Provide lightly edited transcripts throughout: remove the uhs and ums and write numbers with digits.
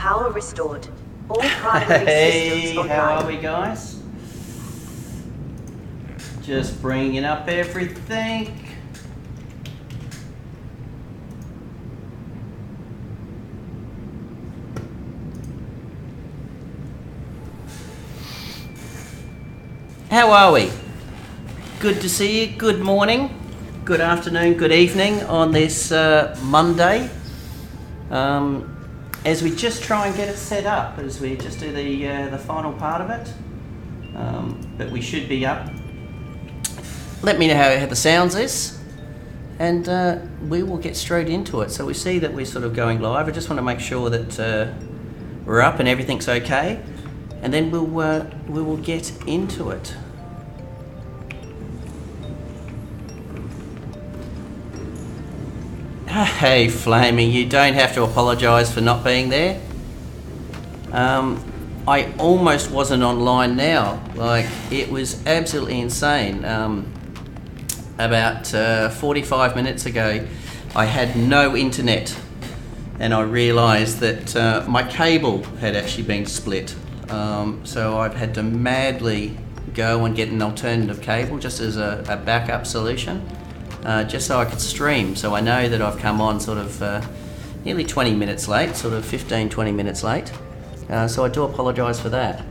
Power restored. All primary Hey, systems how online. are we, guys? Just bringing up everything. How are we? Good to see you. Good morning, good afternoon, good evening on this Monday. As we just try and get it set up, as we just do the final part of it, but we should be up. Let me know how the sounds is, and we will get straight into it. So we see that we're sort of going live. I just want to make sure that we're up and everything's okay, and then we will get into it. Hey Flaming, you don't have to apologise for not being there. I almost wasn't online now. Like, it was absolutely insane. About 45 minutes ago, I had no internet, and I realised that my cable had actually been split. So I've had to madly go and get an alternative cable just as a backup solution. Just so I could stream. So I know that I've come on sort of nearly 20 minutes late, sort of 15-20 minutes late. So I do apologise for that.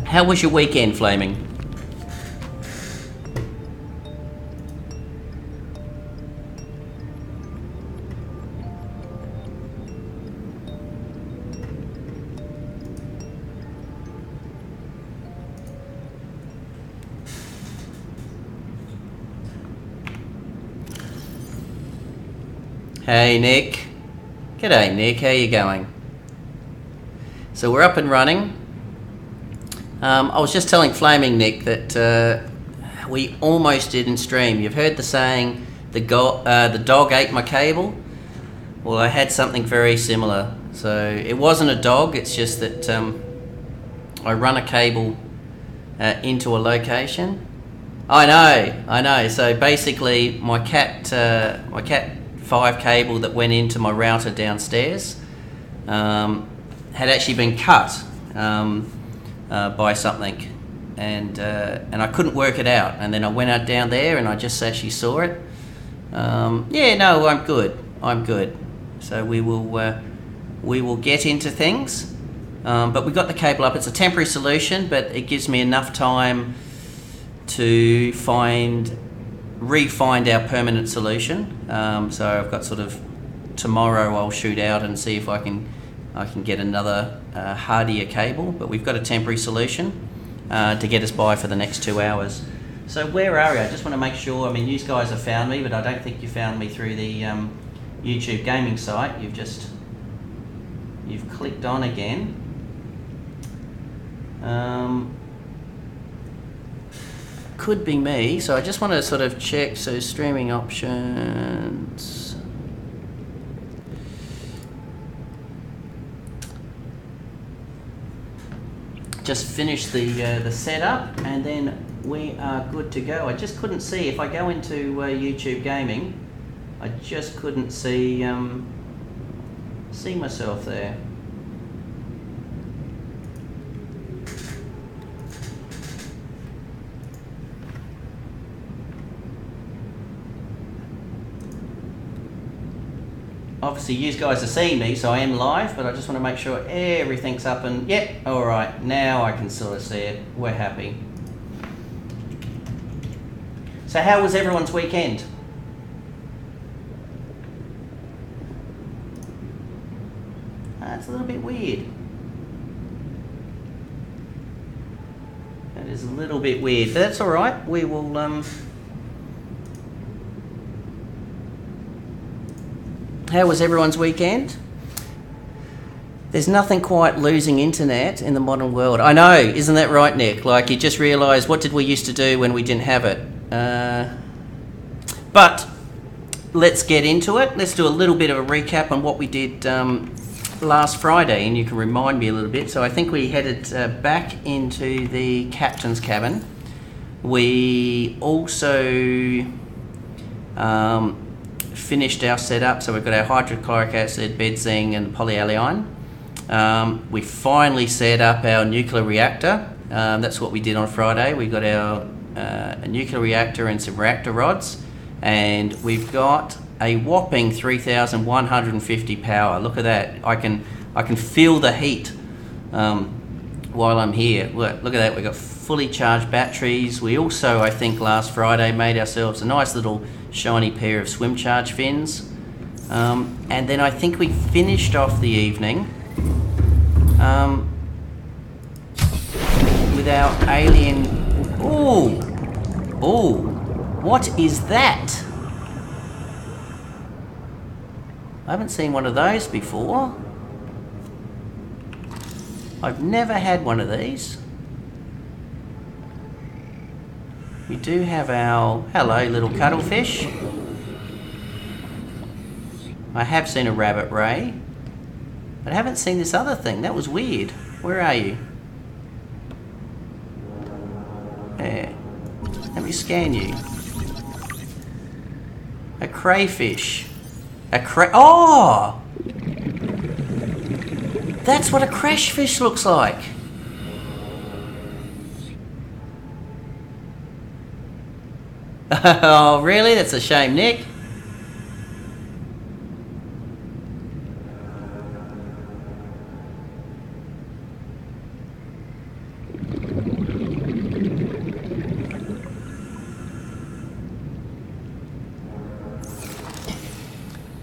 How was your weekend, Flaming? Hey Nick. G'day Nick, how you going? So we're up and running. I was just telling Flaming Nick that we almost didn't stream. You've heard the saying, the dog ate my cable? Well, I had something very similar. So it wasn't a dog, it's just that I run a cable into a location. I know. So basically my Cat 5 cable that went into my router downstairs had actually been cut by something, and I couldn't work it out. And then I went out down there and I just actually saw it. Yeah, no, I'm good. So we will get into things, but we got the cable up. It's a temporary solution, but it gives me enough time to re-find our permanent solution. So I've got sort of tomorrow I'll shoot out and see if I can get another hardier cable, but we've got a temporary solution to get us by for the next 2 hours. So where are we? I just want to make sure. I mean, you guys have found me, but I don't think you found me through the YouTube gaming site. You've clicked on again. Could be me, so I just want to sort of check. So streaming options, just finish the setup, and then we are good to go. I just couldn't see if I go into YouTube gaming. I just couldn't see myself there. Obviously you guys are seeing me, so I am live, but I just want to make sure everything's up and yep, alright, now I can sort of see it. We're happy. So how was everyone's weekend? That's a little bit weird. That is a little bit weird, but that's alright. We will How was everyone's weekend? There's nothing quite losing internet in the modern world. I know, isn't that right, Nick? Like, you just realise, what did we used to do when we didn't have it? But let's get into it. Let's do a little bit of a recap on what we did last Friday, and you can remind me a little bit. So I think we headed back into the captain's cabin. We also finished our setup. So we've got our hydrochloric acid, benzene, and polyallyne. We finally set up our nuclear reactor. That's what we did on Friday. We got our a nuclear reactor and some reactor rods, and we've got a whopping 3,150 power. Look at that! I can feel the heat while I'm here. Look at that! We've got fully charged batteries. We also, I think, last Friday made ourselves a nice little shiny pair of swim charge fins, and then I think we finished off the evening with our alien. Oh, what is that? I haven't seen one of those before. I've never had one of these. We do have our, hello little cuttlefish. I have seen a rabbit ray, but I haven't seen this other thing. That was weird. Where are you? There. Let me scan you. A crayfish. Oh! That's what a crayfish looks like. Oh, really? That's a shame, Nick.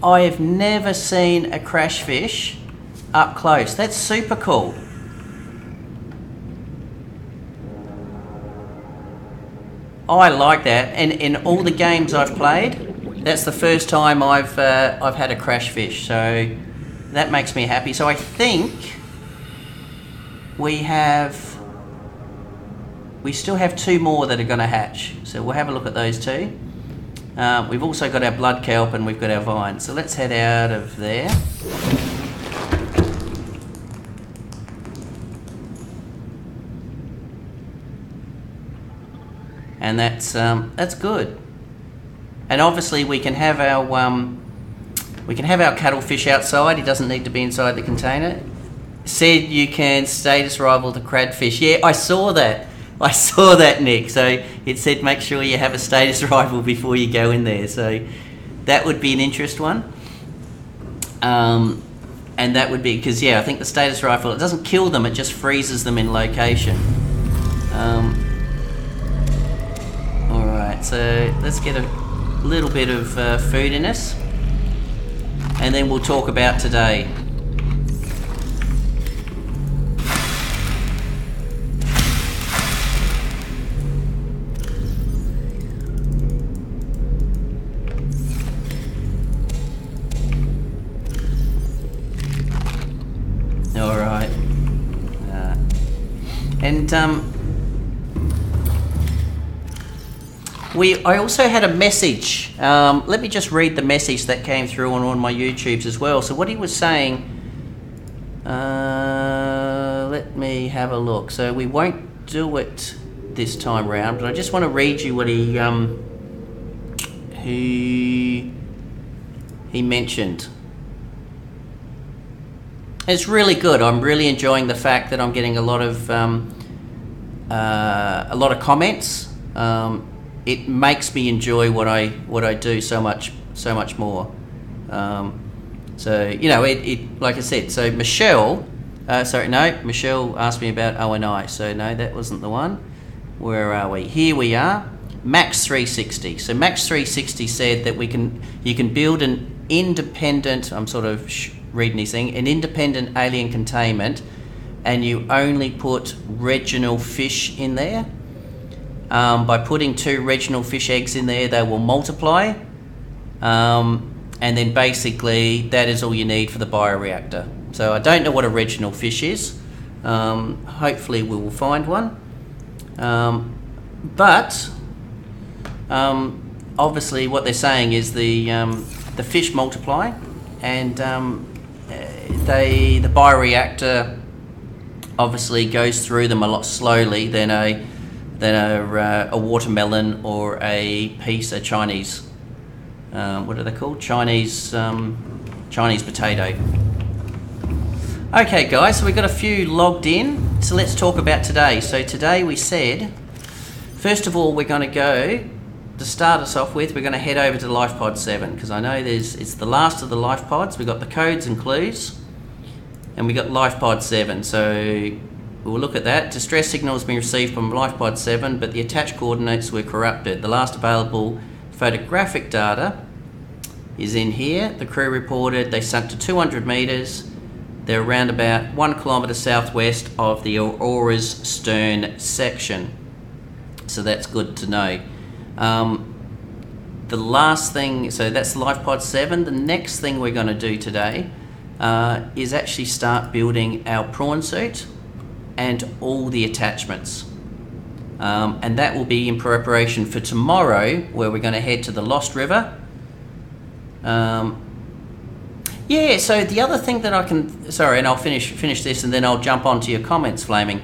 I have never seen a crayfish up close. That's super cool. I like that, and in all the games I've played, that's the first time I've had a crayfish, so that makes me happy. So I think we still have 2 more that are going to hatch, so we'll have a look at those 2. We've also got our blood kelp and we've got our vine. So let's head out of there. And that's good. And obviously we can have our cuttlefish outside. He doesn't need to be inside the container. Said you can status rival the crabfish. Yeah, I saw that. Nick. So it said make sure you have a status rival before you go in there. So that would be an interest one. And that would be, because yeah, I think the status rifle, it doesn't kill them, it just freezes them in location. Alright, so let's get a little bit of food in us, and then we'll talk about today. Alright. And I also had a message. Let me just read the message that came through on my YouTubes as well. So what he was saying, let me have a look. So we won't do it this time round, but I just want to read you what he mentioned. It's really good. I'm really enjoying the fact that I'm getting a lot of comments. It makes me enjoy what I do so much more. So you know, it like I said. So Michelle asked me about ONI. So no, that wasn't the one. Where are we? Here we are. Max 360. So Max 360 said that you can build an independent. I'm sort of reading this thing. An independent alien containment, and you only put regional fish in there. By putting 2 regional fish eggs in there, they will multiply, and then basically that is all you need for the bioreactor. So I don't know what a regional fish is. Hopefully we will find one. But obviously what they're saying is the fish multiply, and the bioreactor obviously goes through them a lot slowly than a watermelon or a Chinese what are they called? Chinese potato. Okay guys, so we've got a few logged in, so let's talk about today. So today we said, first of all, we're going to go, to start us off with, we're going to head over to Life Pod 7, because I know it's the last of the Life Pods. We've got the codes and clues, and we got Life Pod 7, so we'll look at that. Distress signal has been received from Life Pod 7, but the attached coordinates were corrupted. The last available photographic data is in here. The crew reported they sunk to 200 metres. They're around about 1 kilometre southwest of the Aura's stern section. So that's good to know. The last thing, so that's Life Pod 7. The next thing we're going to do today is actually start building our prawn suit and all the attachments. And that will be in preparation for tomorrow, where we're going to head to the Lost River. Yeah, so the other thing that I can... Sorry, and I'll finish this and then I'll jump on to your comments, Flaming.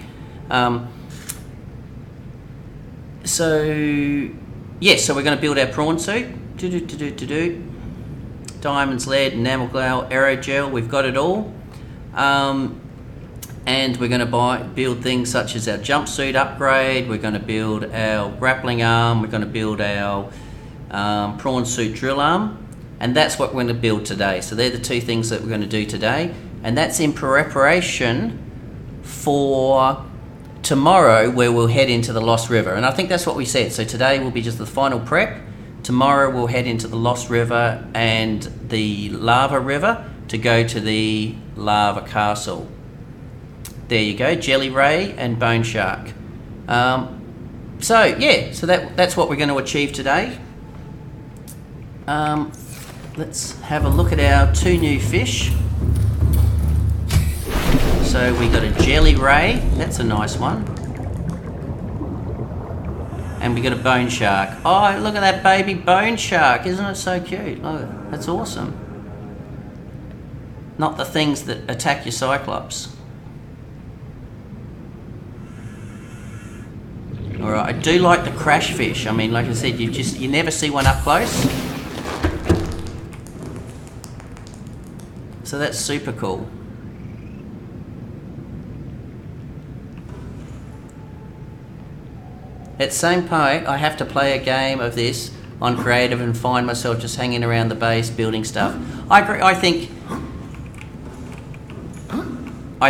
So we're going to build our prawn suit. Diamonds, lead, enamel glow, aerogel, we've got it all. And we're going to build things such as our jumpsuit upgrade, we're going to build our grappling arm, we're going to build our prawn suit drill arm. And that's what we're going to build today. So they're the two things that we're going to do today. And that's in preparation for tomorrow, where we'll head into the Lost River. And I think that's what we said. So today will be just the final prep. Tomorrow we'll head into the Lost River and the Lava River to go to the Lava Castle. There you go, Jelly Ray and Bone Shark. So that's what we're going to achieve today. Let's have a look at our two new fish. So we got a Jelly Ray, that's a nice one. And we got a Bone Shark. Oh, look at that baby Bone Shark, isn't it so cute? Look, that's awesome. Not the things that attack your Cyclops. Alright, I do like the crash fish. I mean, like I said, you never see one up close. So that's super cool. At same point, I have to play a game of this on creative and find myself just hanging around the base building stuff. I agree. I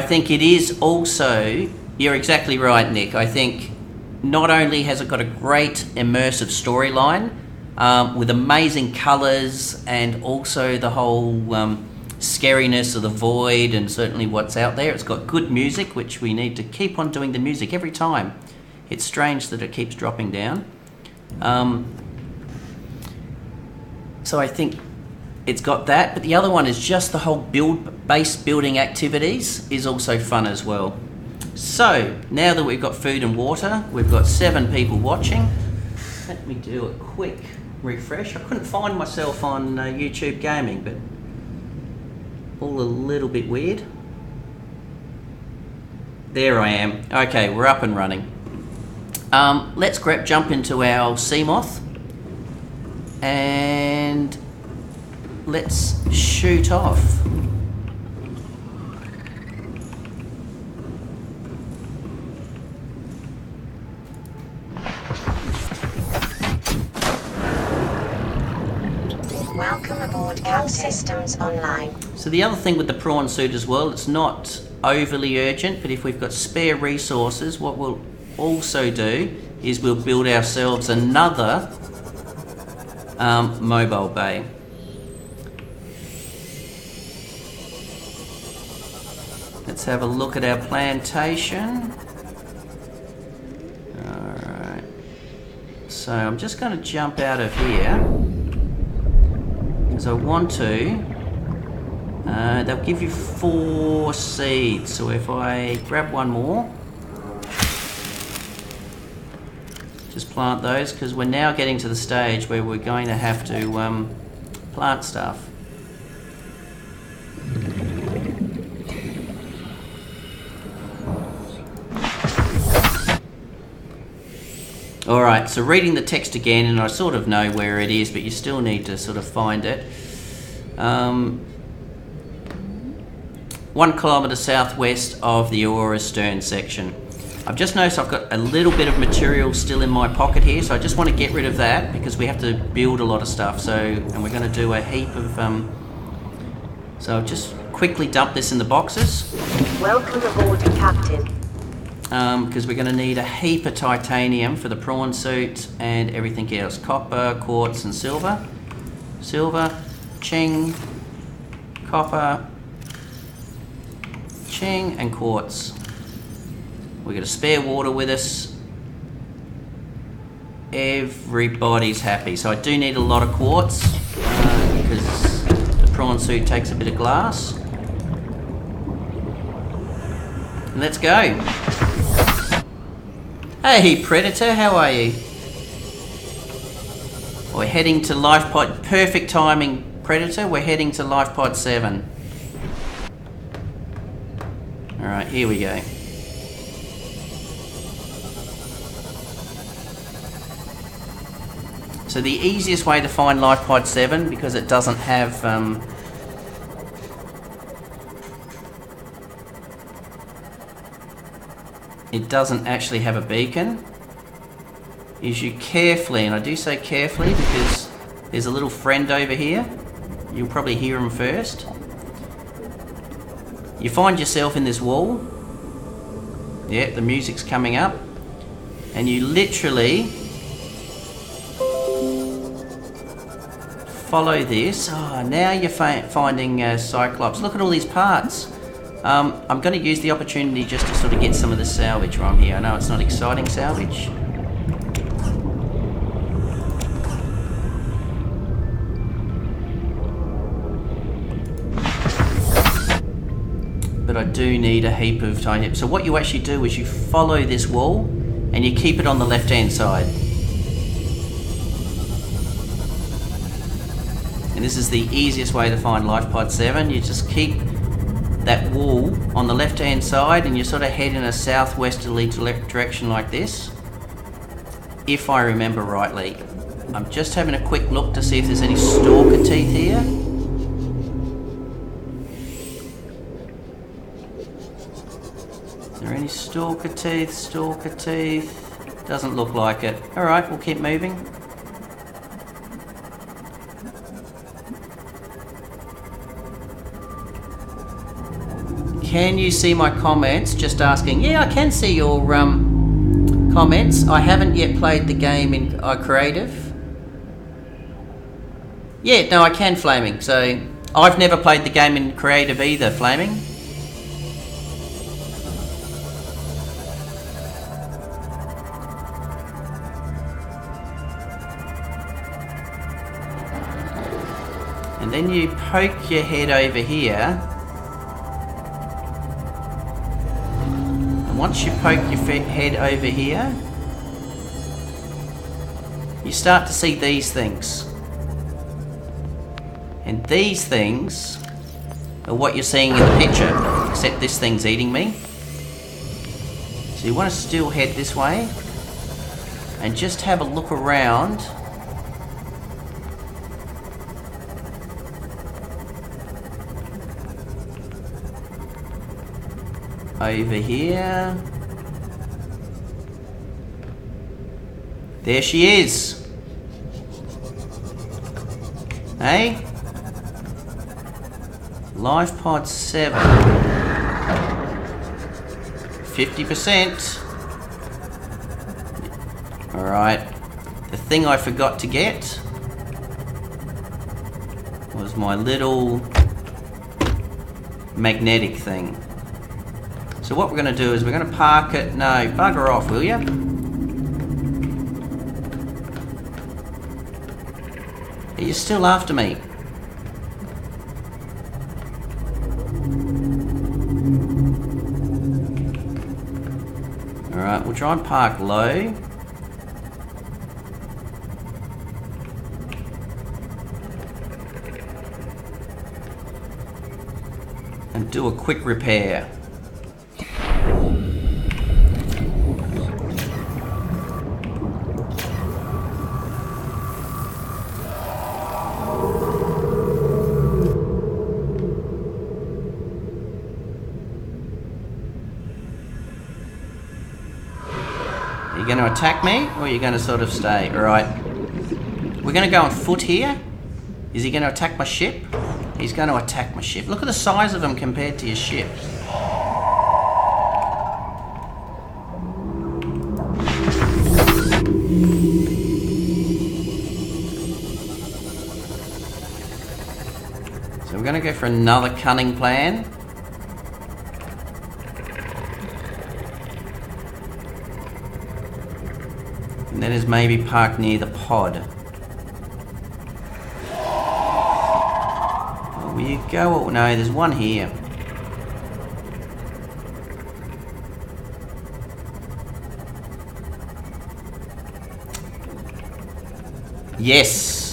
think it is also, you're exactly right, Nick. I think not only has it got a great immersive storyline with amazing colours and also the whole scariness of the void and certainly what's out there. It's got good music, which we need to keep on doing the music every time. It's strange that it keeps dropping down. So I think it's got that, but the other one is just the whole base building activities is also fun as well. So now that we've got food and water, we've got 7 people watching. Let me do a quick refresh. I couldn't find myself on YouTube Gaming, but all a little bit weird. There I am. Okay, we're up and running. Let's jump into our sea moth and let's shoot off. Welcome aboard, Captain. Systems online. So the other thing with the prawn suit as well, it's not overly urgent, but if we've got spare resources, what we'll also do is we'll build ourselves another mobile bay. Let's have a look at our plantation. Alright. So I'm just going to jump out of here because I want to. They'll give you 4 seeds, so if I grab one more, just plant those, because we're now getting to the stage where we're going to have to plant stuff. Alright, so reading the text again, and I sort of know where it is, but you still need to sort of find it. 1 kilometre southwest of the Aurora stern section. I've just noticed I've got a little bit of material still in my pocket here, so I just want to get rid of that because we have to build a lot of stuff. So, and we're going to do a heap of. So I'll just quickly dump this in the boxes. Welcome aboard, Captain. Because we're going to need a heap of titanium for the prawn suit and everything else. Copper, quartz, and silver. Silver, ching, copper, ching, and quartz. We've got a spare water with us. Everybody's happy. So I do need a lot of quartz because the prawn suit takes a bit of glass. And let's go. Hey Predator, how are you? We're heading to life pod. Perfect timing, Predator. We're heading to life pod 7. Alright, here we go. So the easiest way to find life pod 7, because it doesn't have it doesn't actually have a beacon, is you carefully, and I do say carefully because there's a little friend over here, you'll probably hear him first. You find yourself in this wall, yeah, the music's coming up, and you literally follow this. Oh, now you're finding Cyclops. Look at all these parts. I'm going to use the opportunity just to sort of get some of the salvage from here. I know it's not exciting salvage. But I do need a heap of titanium. So what you actually do is you follow this wall and you keep it on the left hand side. And this is the easiest way to find life pod 7. You just keep that wall on the left hand side and you sort of head in a southwesterly direction like this, if I remember rightly. I'm just having a quick look to see if there's any stalker teeth here. Is there any stalker teeth? Stalker teeth? Doesn't look like it. Alright, we'll keep moving. Can you see my comments? Just asking. Yeah, I can see your comments. I haven't yet played the game in creative. Yeah, no, I can, Flaming. So I've never played the game in creative either, Flaming. And then you poke your head over here. Once you poke your head over here, you start to see these things. And these things are what you're seeing in the picture, except this thing's eating me. So you want to still head this way and just have a look around. Over here. There she is. Hey? Life pod 7. 50%. Alright. The thing I forgot to get was my little magnetic thing. So what we're going to do is we're going to park it. No, bugger off, will you? Are you still after me? Alright, we'll try and park low. And do a quick repair. You going to attack me, or are you going to sort of stay? Alright. We're going to go on foot here. Is he going to attack my ship? He's going to attack my ship. Look at the size of him compared to your ship. So we're going to go for another cunning plan. And that is maybe park near the pod. Oh, will you go? Oh, no, there's one here. Yes.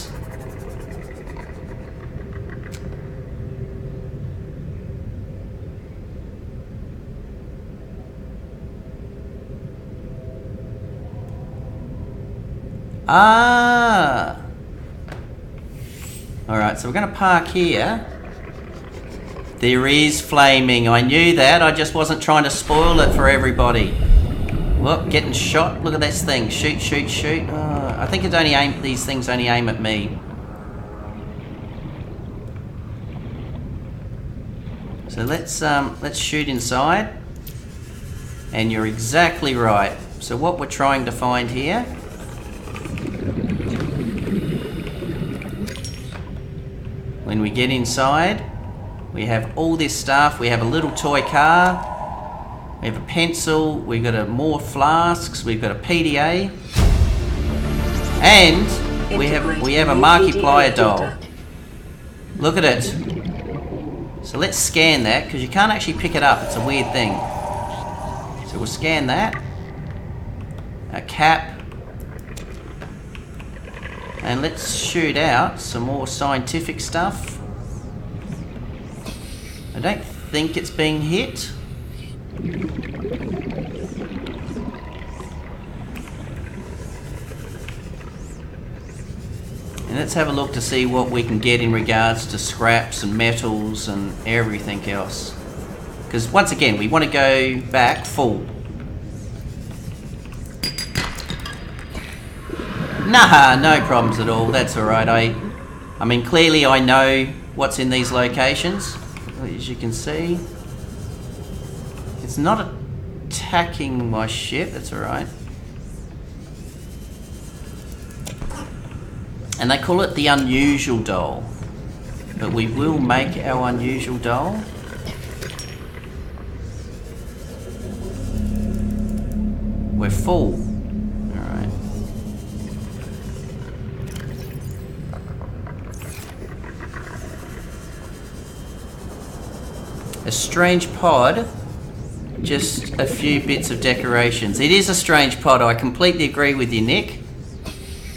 Ah! Alright, so we're going to park here. There is flaming. I knew that. I just wasn't trying to spoil it for everybody. Look, getting shot. Look at this thing. Shoot, shoot, shoot. Oh, I think it's only these things only aim at me. So let's shoot inside. And you're exactly right. So what we're trying to find here, when we get inside, we have all this stuff. We have a little toy car. We have a pencil. We've got more flasks. We've got a PDA, and we have a Markiplier doll. Look at it. So let's scan that, because you can't actually pick it up. It's a weird thing. So we'll scan that. A cap. And let's shoot out some more scientific stuff. I don't think it's being hit. And let's have a look to see what we can get in regards to scraps and metals and everything else. Because once again, we want to go back full. Nah, no problems at all. That's alright. I mean, clearly I know what's in these locations. As you can see, it's not attacking my ship. That's alright. And they call it the unusual doll. But we will make our unusual doll. We're full. Alright. A strange pod. Just a few bits of decorations. It is a strange pod. I completely agree with you, Nick.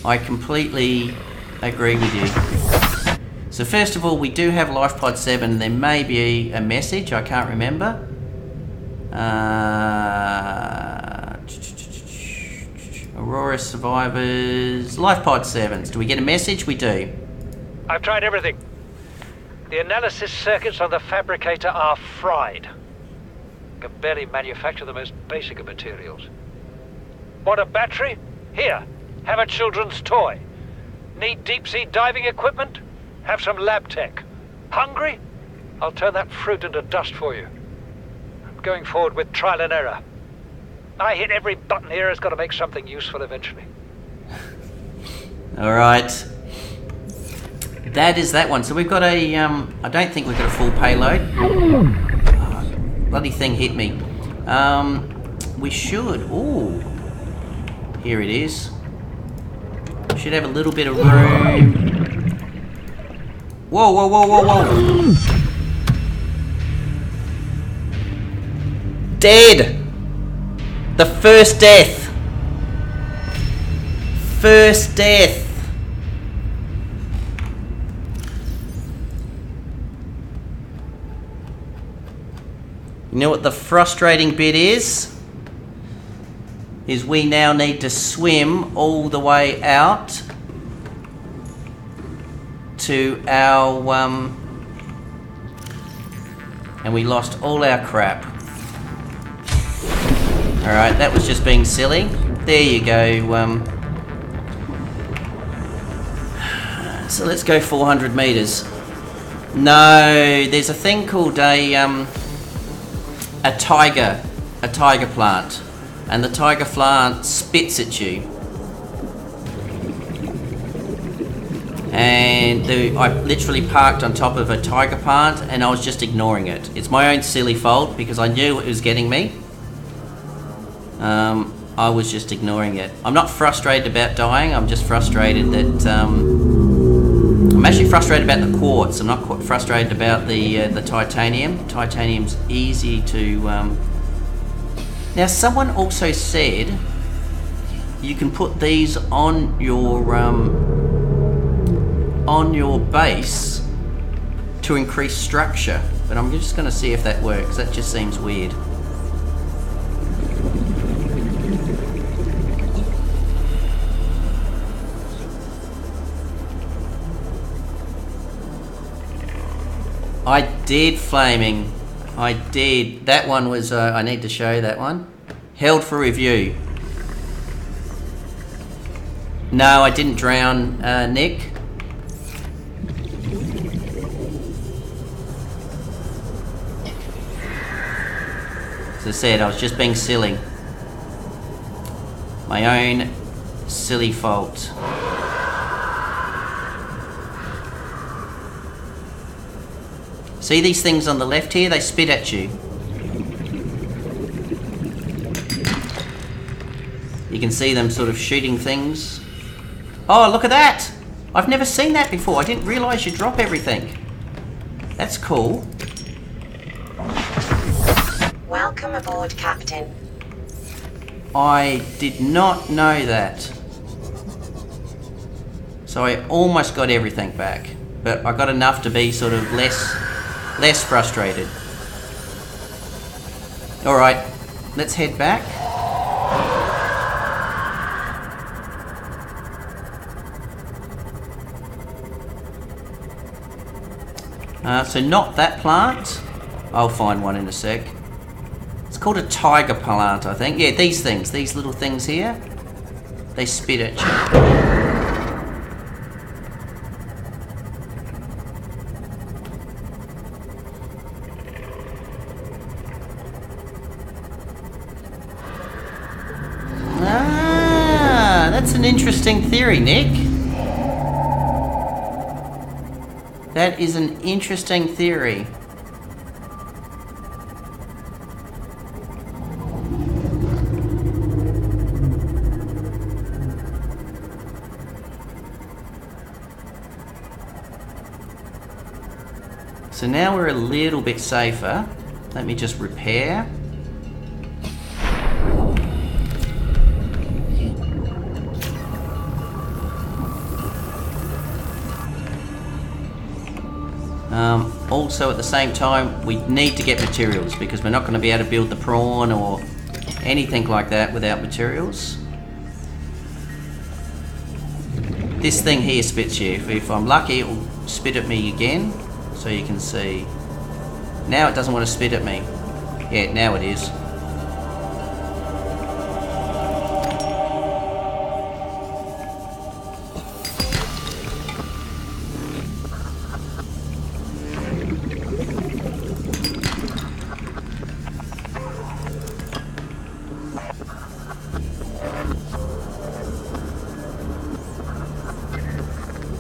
I completely agree with you. So first of all, we do have Life Pod 7. There may be a message. I can't remember. Aurora survivors. Life Pod 7s. Do we get a message? We do. I've tried everything. The analysis circuits on the fabricator are fried. Can barely manufacture the most basic of materials. Want a battery? Here, have a children's toy. Need deep-sea diving equipment? Have some lab tech. Hungry? I'll turn that fruit into dust for you. I'm going forward with trial and error. I hit every button here has got to make something useful eventually. Alright. That is that one. So we've got a, I don't think we've got a full payload. Oh, bloody thing hit me. We should, ooh. Here it is. We should have a little bit of room. Whoa, whoa, whoa, whoa, whoa. Dead. The first death. First death. You know what the frustrating bit is? Is we now need to swim all the way out to our, and we lost all our crap. Alright, that was just being silly. There you go. So let's go 400 meters. No, there's a thing called a tiger plant, and the tiger plant spits at you. And I literally parked on top of a tiger plant, and I was just ignoring it. It's my own silly fault because I knew it was getting me. I was just ignoring it. I'm not frustrated about dying. I'm just frustrated that I'm actually frustrated about the quartz. I'm not quite frustrated about the titanium. Titanium's easy to. Now, someone also said you can put these on your base to increase structure, but I'm just going to see if that works. That just seems weird. I did, Flaming. I did. That one was, I need to show that one. Held for review. No, I didn't drown, Nick. As I said, I was just being silly. My own silly fault. See these things on the left here? They spit at you. You can see them sort of shooting things. Oh, look at that! I've never seen that before. I didn't realise you drop everything. That's cool. Welcome aboard, Captain. I did not know that. So I almost got everything back. But I got enough to be sort of less frustrated. Alright, let's head back. So not that plant. I'll find one in a sec. It's called a tiger plant, I think. Yeah, these things, these little things here. They spit at you. That's an interesting theory, Nick. That is an interesting theory. So now we're a little bit safer. Let me just repair. Also at the same time, we need to get materials because we're not going to be able to build the prawn or anything like that without materials. This thing here spits you. If I'm lucky, it will spit at me again. So you can see. Now it doesn't want to spit at me. Yeah, now it is.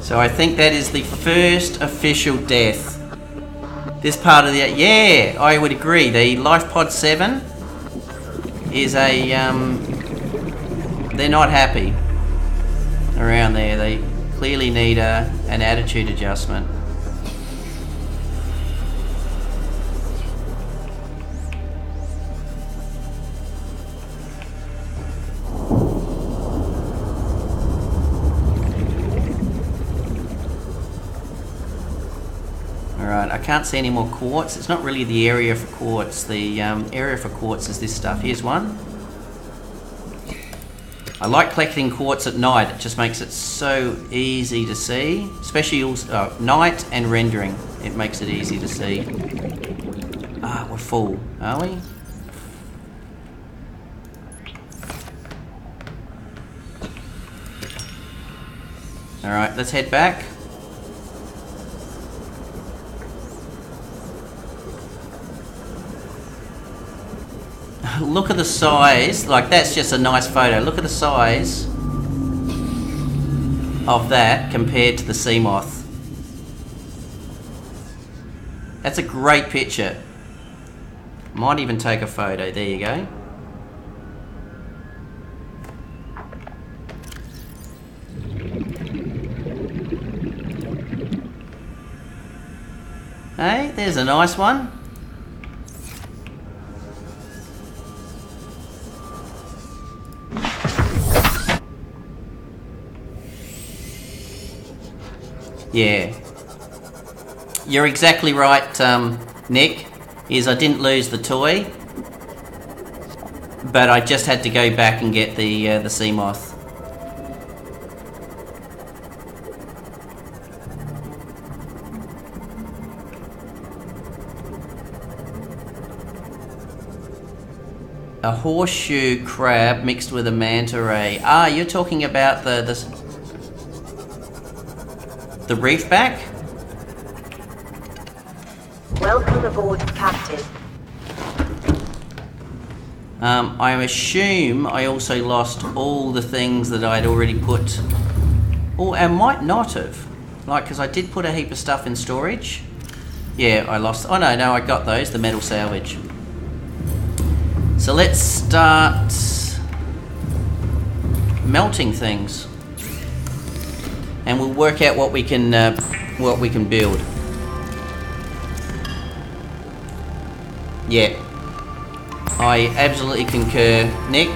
So I think that is the first official death. This part of the... Yeah, I would agree. The Life Pod 7 is a... they're not happy around there. They clearly need an attitude adjustment. Alright, I can't see any more quartz. It's not really the area for quartz. The area for quartz is this stuff. Here's one. I like collecting quartz at night. It just makes it so easy to see. Especially also, night and rendering. It makes it easy to see. Ah, we're full, are we? Alright, let's head back. Look at the size, like that's just a nice photo. Look at the size of that compared to the sea moth. That's a great picture. Might even take a photo, there you go. Hey, there's a nice one. Yeah. You're exactly right, Nick, is I didn't lose the toy, but I just had to go back and get the sea moth. A horseshoe crab mixed with a manta ray. Ah, you're talking about the reef back? Welcome aboard, Captain. I assume I also lost all the things that I'd already put. Oh, I might not have. Like, because I did put a heap of stuff in storage. Yeah, I lost. Oh, no, I got those, the metal salvage. So let's start melting things. And we'll work out what we can build. Yeah, I absolutely concur, Nick.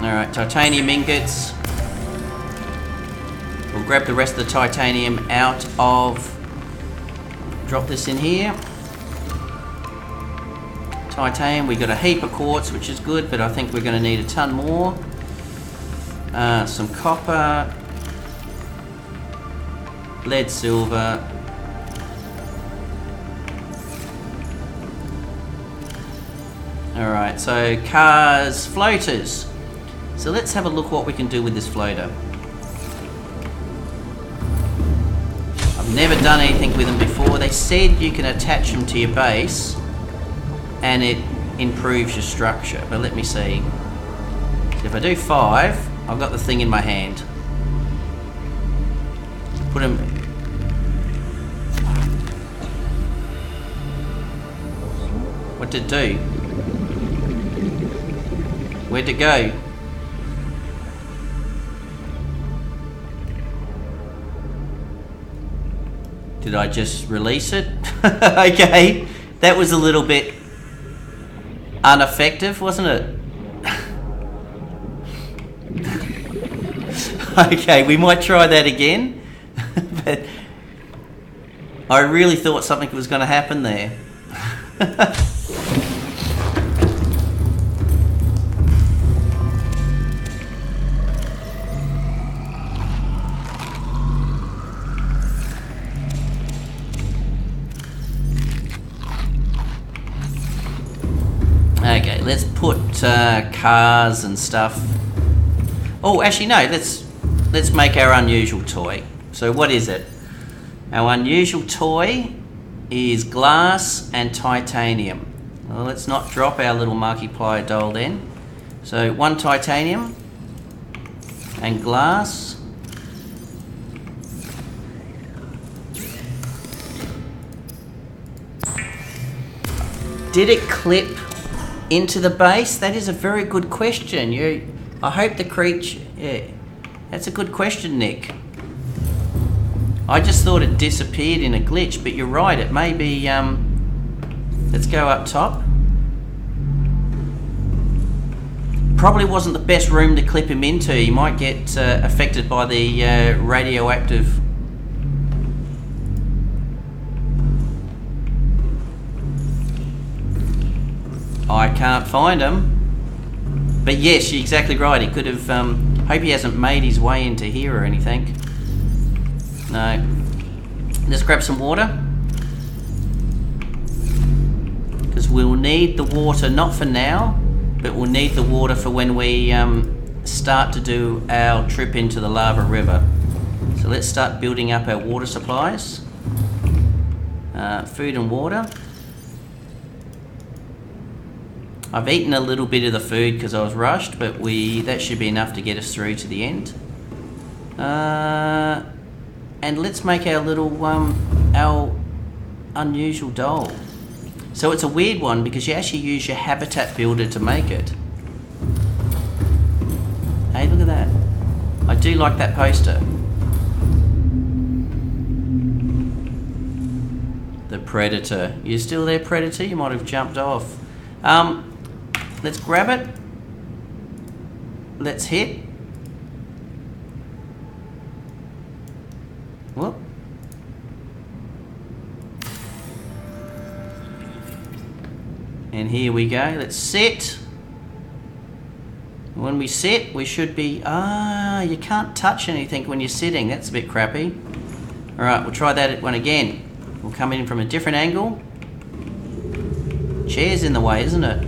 Alright, titanium ingots. We'll grab the rest of the titanium out of... Drop this in here. Titanium, we got a heap of quartz, which is good, but I think we're going to need a ton more. Some copper. Lead, silver. Alright, so cars, floaters. So let's have a look what we can do with this floater. I've never done anything with them before. They said you can attach them to your base and it improves your structure, but let me see. So if I do 5, I've got the thing in my hand. Put them... What did it do? Where'd it go? Did I just release it? Okay, that was a little bit ineffective, wasn't it? Okay, we might try that again. But I really thought something was going to happen there. Okay, let's put cars and stuff. Oh, actually no, let's make our unusual toy. So what is it? Our unusual toy is glass and titanium. Well, let's not drop our little Markiplier doll then. So 1 titanium and glass. Did it clip into the base? That is a very good question. I hope the creature... Yeah, that's a good question, Nick. I just thought it disappeared in a glitch, but you're right, it may be... let's go up top. Probably wasn't the best room to clip him into. He might get affected by the radioactive... I can't find him. But yes, you're exactly right. He could have... hope he hasn't made his way into here or anything. No. Let's grab some water. because we'll need the water, not for now, but we'll need the water for when we start to do our trip into the lava river. So let's start building up our water supplies. Food and water. I've eaten a little bit of the food because I was rushed, but that should be enough to get us through to the end. And let's make our little our unusual doll. So it's a weird one because you actually use your habitat builder to make it. Hey, look at that. I do like that poster. The Predator. You still there, Predator? You might have jumped off. Let's grab it. Let's hit. Whoop. And here we go. Let's sit. When we sit, we should be... you can't touch anything when you're sitting. That's a bit crappy. Alright, we'll try that one again. We'll come in from a different angle. Chair's in the way, isn't it?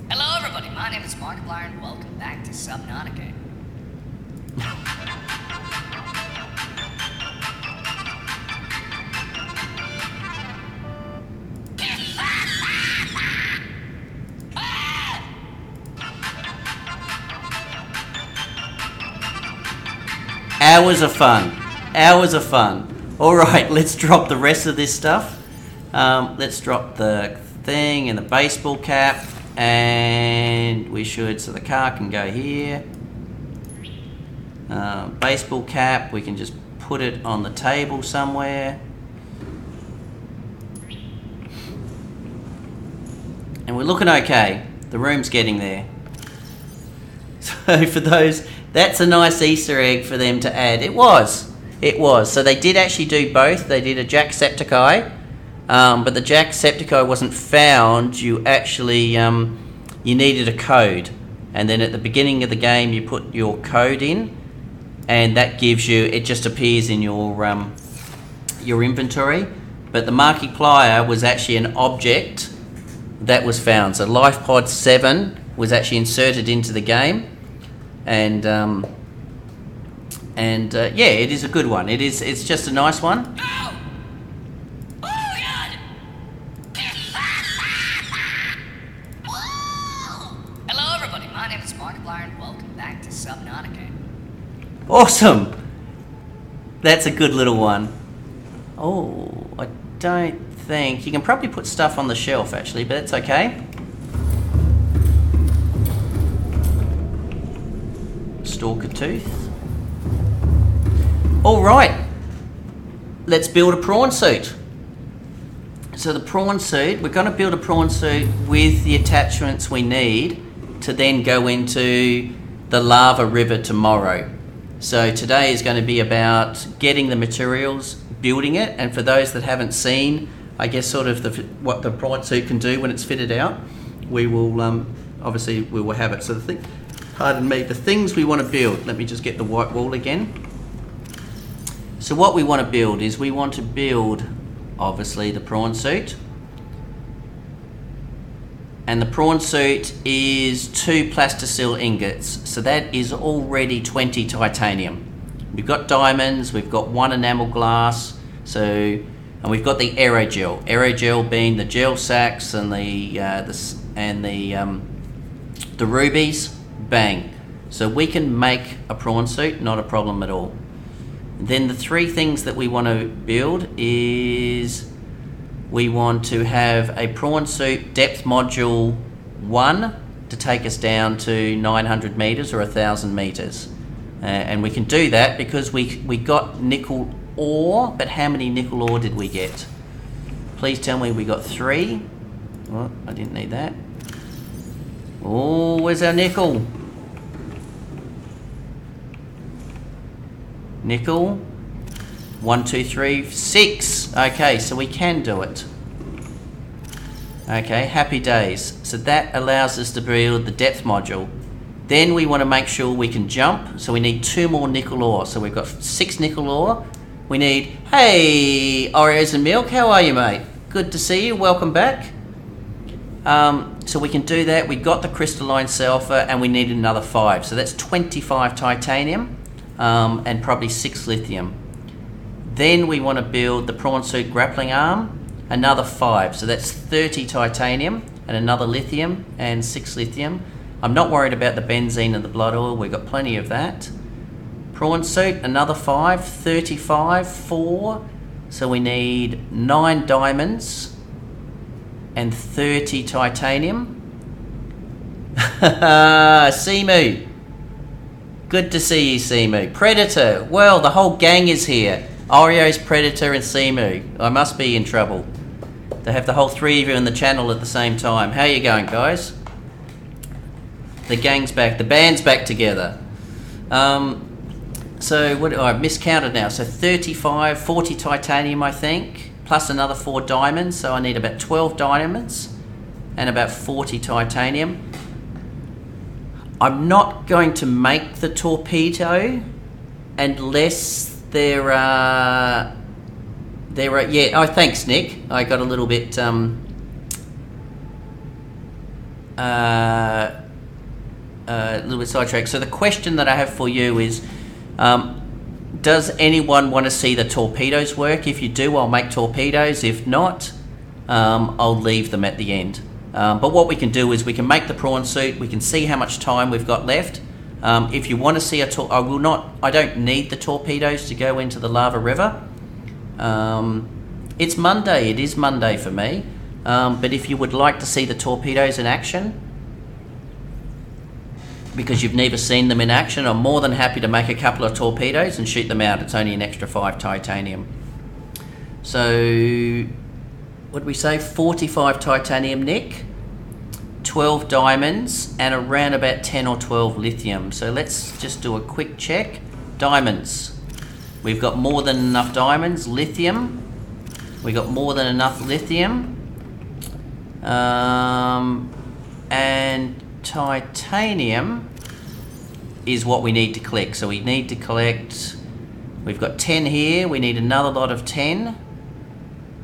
Hello everybody, my name is Markiplier and welcome back to Subnautica. Hours of fun. Hours of fun. Alright, let's drop the rest of this stuff. Let's drop the thing and the baseball cap. And we should, so the car can go here. Baseball cap, we can just put it on the table somewhere. And we're looking okay. The room's getting there. So for those, that's a nice Easter egg for them to add. It was. So they did actually do both. They did a Jacksepticeye, but the Jacksepticeye wasn't found. You actually, you needed a code. And then at the beginning of the game, you put your code in, and that gives you, it just appears in your inventory. But the Markiplier was actually an object that was found. So LifePod 7 was actually inserted into the game. And yeah, it is a good one. It's just a nice one. Oh! Oh my god! Hello everybody, my name is Markiplier and welcome back to Subnautica. Awesome! That's a good little one. Oh, I don't think... You can probably put stuff on the shelf actually, but it's okay. Stalker tooth. Alright, let's build a prawn suit. So the prawn suit, we're going to build a prawn suit with the attachments we need to then go into the lava river tomorrow. So today is going to be about getting the materials, building it, and for those that haven't seen, I guess sort of what the prawn suit can do when it's fitted out, we will obviously we will have it. So the thing, pardon me, the things we want to build, let me just get the white wall again. So what we want to build is we want to build obviously the prawn suit. And the prawn suit is 2 plasticil ingots. So that is already 20 titanium. We've got diamonds, we've got 1 enamel glass, and we've got the aerogel. Aerogel being the gel sacks and the rubies. Bang. So we can make a prawn suit, not a problem at all. Then the 3 things that we want to build is we want to have a prawn suit depth module 1 to take us down to 900 meters or 1,000 meters. And we can do that because we got nickel ore, but how many nickel ore did we get? Please tell me we got 3. Oh, I didn't need that. Oh, where's our nickel? Nickel. 1, 2, 3, 6. Okay, so we can do it. Okay, happy days. So that allows us to build the depth module. Then we want to make sure we can jump, so we need 2 more nickel ore. So we've got 6 nickel ore. We need, hey, Oreos and Milk, how are you, mate? Good to see you, welcome back. So we can do that. We got the crystalline sulfur and we need another 5. So that's 25 titanium and probably 6 lithium. Then we want to build the prawn suit grappling arm, another 5. So that's 30 titanium and another lithium and 6 lithium. I'm not worried about the benzene and the blood oil. We've got plenty of that. Prawn suit, another 5, 35, 4. So we need 9 diamonds and 30 titanium. Seamoo. Good to see you, Seamoo. Predator. Well, the whole gang is here. Oreos, Predator and Seamoo. I must be in trouble. They have the whole 3 of you in the channel at the same time. How you going, guys? The gang's back. The band's back together. So what? Oh, I've miscounted now. So 35, 40 titanium, I think, plus another 4 diamonds. So I need about 12 diamonds and about 40 titanium. I'm not going to make the torpedo unless there are. Yeah. Oh, thanks, Nick. I got a little bit. A little bit sidetracked. So the question that I have for you is, does anyone want to see the torpedoes work? If you do, I'll make torpedoes. If not, I'll leave them at the end. But what we can do is we can make the prawn suit. We can see how much time we've got left. If you want to see I don't need the torpedoes to go into the lava river. It's Monday. It is Monday for me. But if you would like to see the torpedoes in action, because you've never seen them in action, I'm more than happy to make a couple of torpedoes and shoot them out. It's only an extra 5 titanium. So, what did we say? 45 titanium, Nick, 12 diamonds, and around about 10 or 12 lithium. So let's just do a quick check. Diamonds. We've got more than enough diamonds. Lithium. We got more than enough lithium. And titanium is what we need to collect. So we need to collect, we've got 10 here, we need another lot of 10.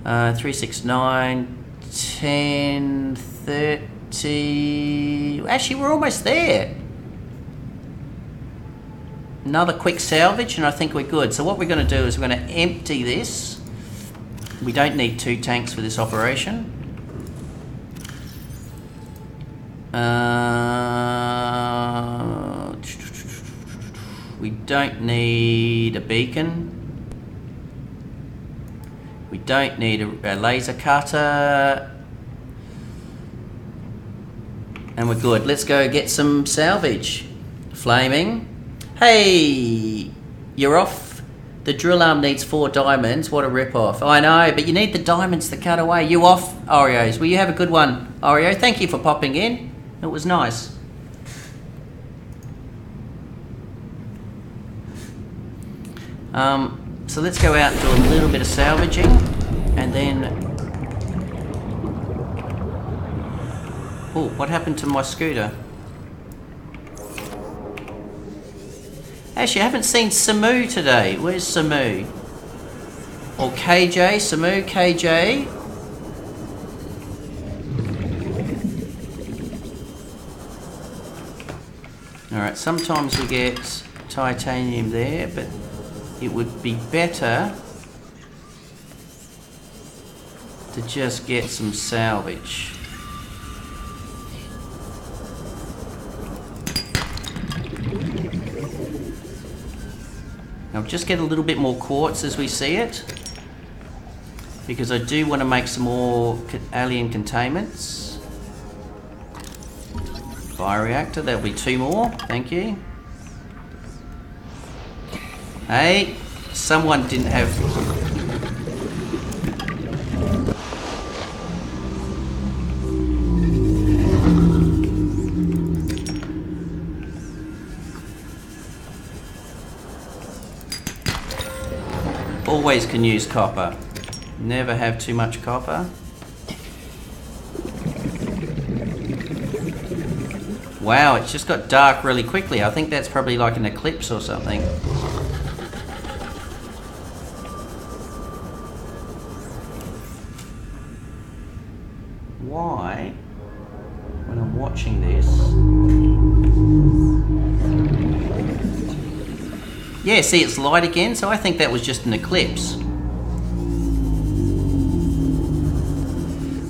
3, 6, 9, 10, 30. Actually, we're almost there. Another quick salvage and I think we're good. So what we're going to do is we're going to empty this. We don't need 2 tanks for this operation. We don't need a beacon. We don't need a laser cutter. And we're good. Let's go get some salvage. Flaming. Hey, you're off. The drill arm needs 4 diamonds. What a rip-off. I know, but you need the diamonds to cut away. You off, Oreos. Well, you have a good one, Oreo. Thank you for popping in. It was nice. So let's go out and do a little bit of salvaging, and then... Oh, what happened to my scooter? Actually, I haven't seen Samu today. Where's Samu? Or KJ? Samu, KJ? Alright, sometimes we get titanium there, but it would be better to just get some salvage. I'll just get a little bit more quartz as we see it, because I do want to make some more alien containments. Bioreactor, that'll be 2 more, thank you. Hey, someone didn't have... Always can use copper. Never have too much copper. Wow, it's just got dark really quickly. I think that's probably like an eclipse or something. Why, when I'm watching this... Yeah, see, it's light again, so I think that was just an eclipse.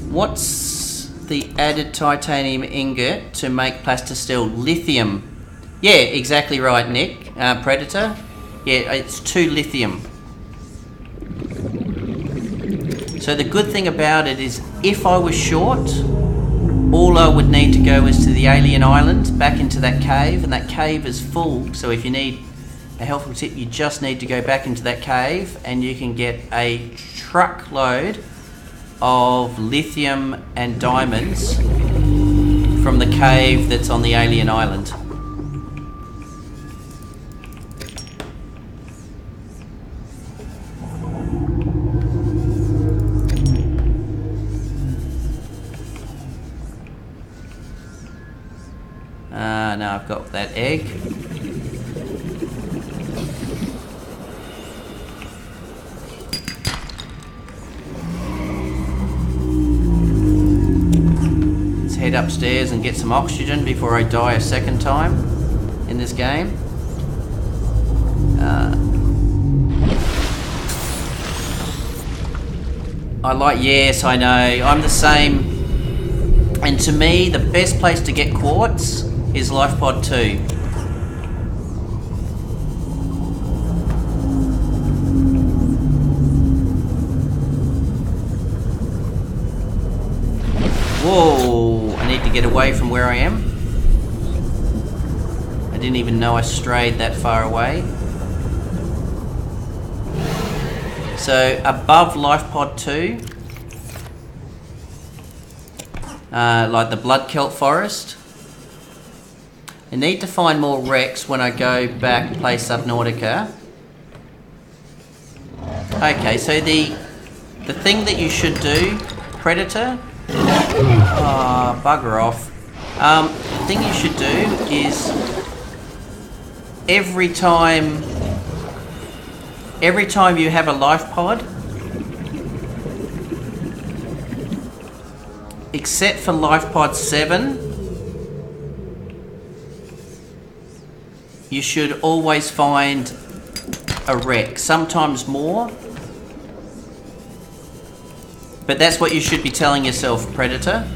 What's the added titanium ingot to make plastistel? Lithium. Yeah, exactly right, Nick. Predator. Yeah, it's 2 lithium. So the good thing about it is, if I was short, all I would need to go is to the alien island, back into that cave, and that cave is full. So if you need a helpful tip, you just need to go back into that cave and you can get a truckload of lithium and diamonds from the cave that's on the alien island. Now I've got that egg. Let's head upstairs and get some oxygen before I die a second time in this game. Yes, I know, I'm the same. And to me, the best place to get quartz is Life Pod 2. Whoa, I need to get away from where I am. I didn't even know I strayed that far away. So above Life Pod 2, like the blood kelp forest, I need to find more wrecks when I go back and play Subnautica. Okay, so the thing that you should do, Predator, bugger off. The thing you should do is every time you have a life pod, except for life pod 7, you should always find a wreck, sometimes more. But that's what you should be telling yourself, Predator.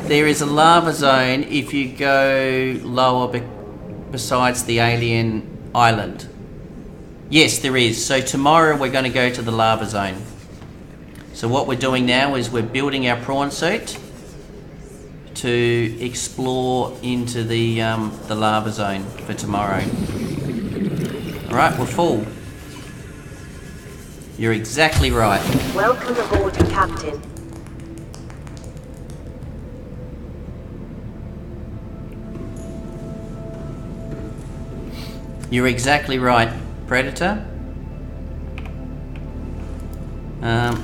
There is a lava zone if you go lower besides the alien island. Yes, there is. So tomorrow we're going to go to the lava zone. So what we're doing now is we're building our prawn suit to explore into the lava zone for tomorrow. Alright, we're full. You're exactly right. Welcome aboard, Captain. You're exactly right, Predator.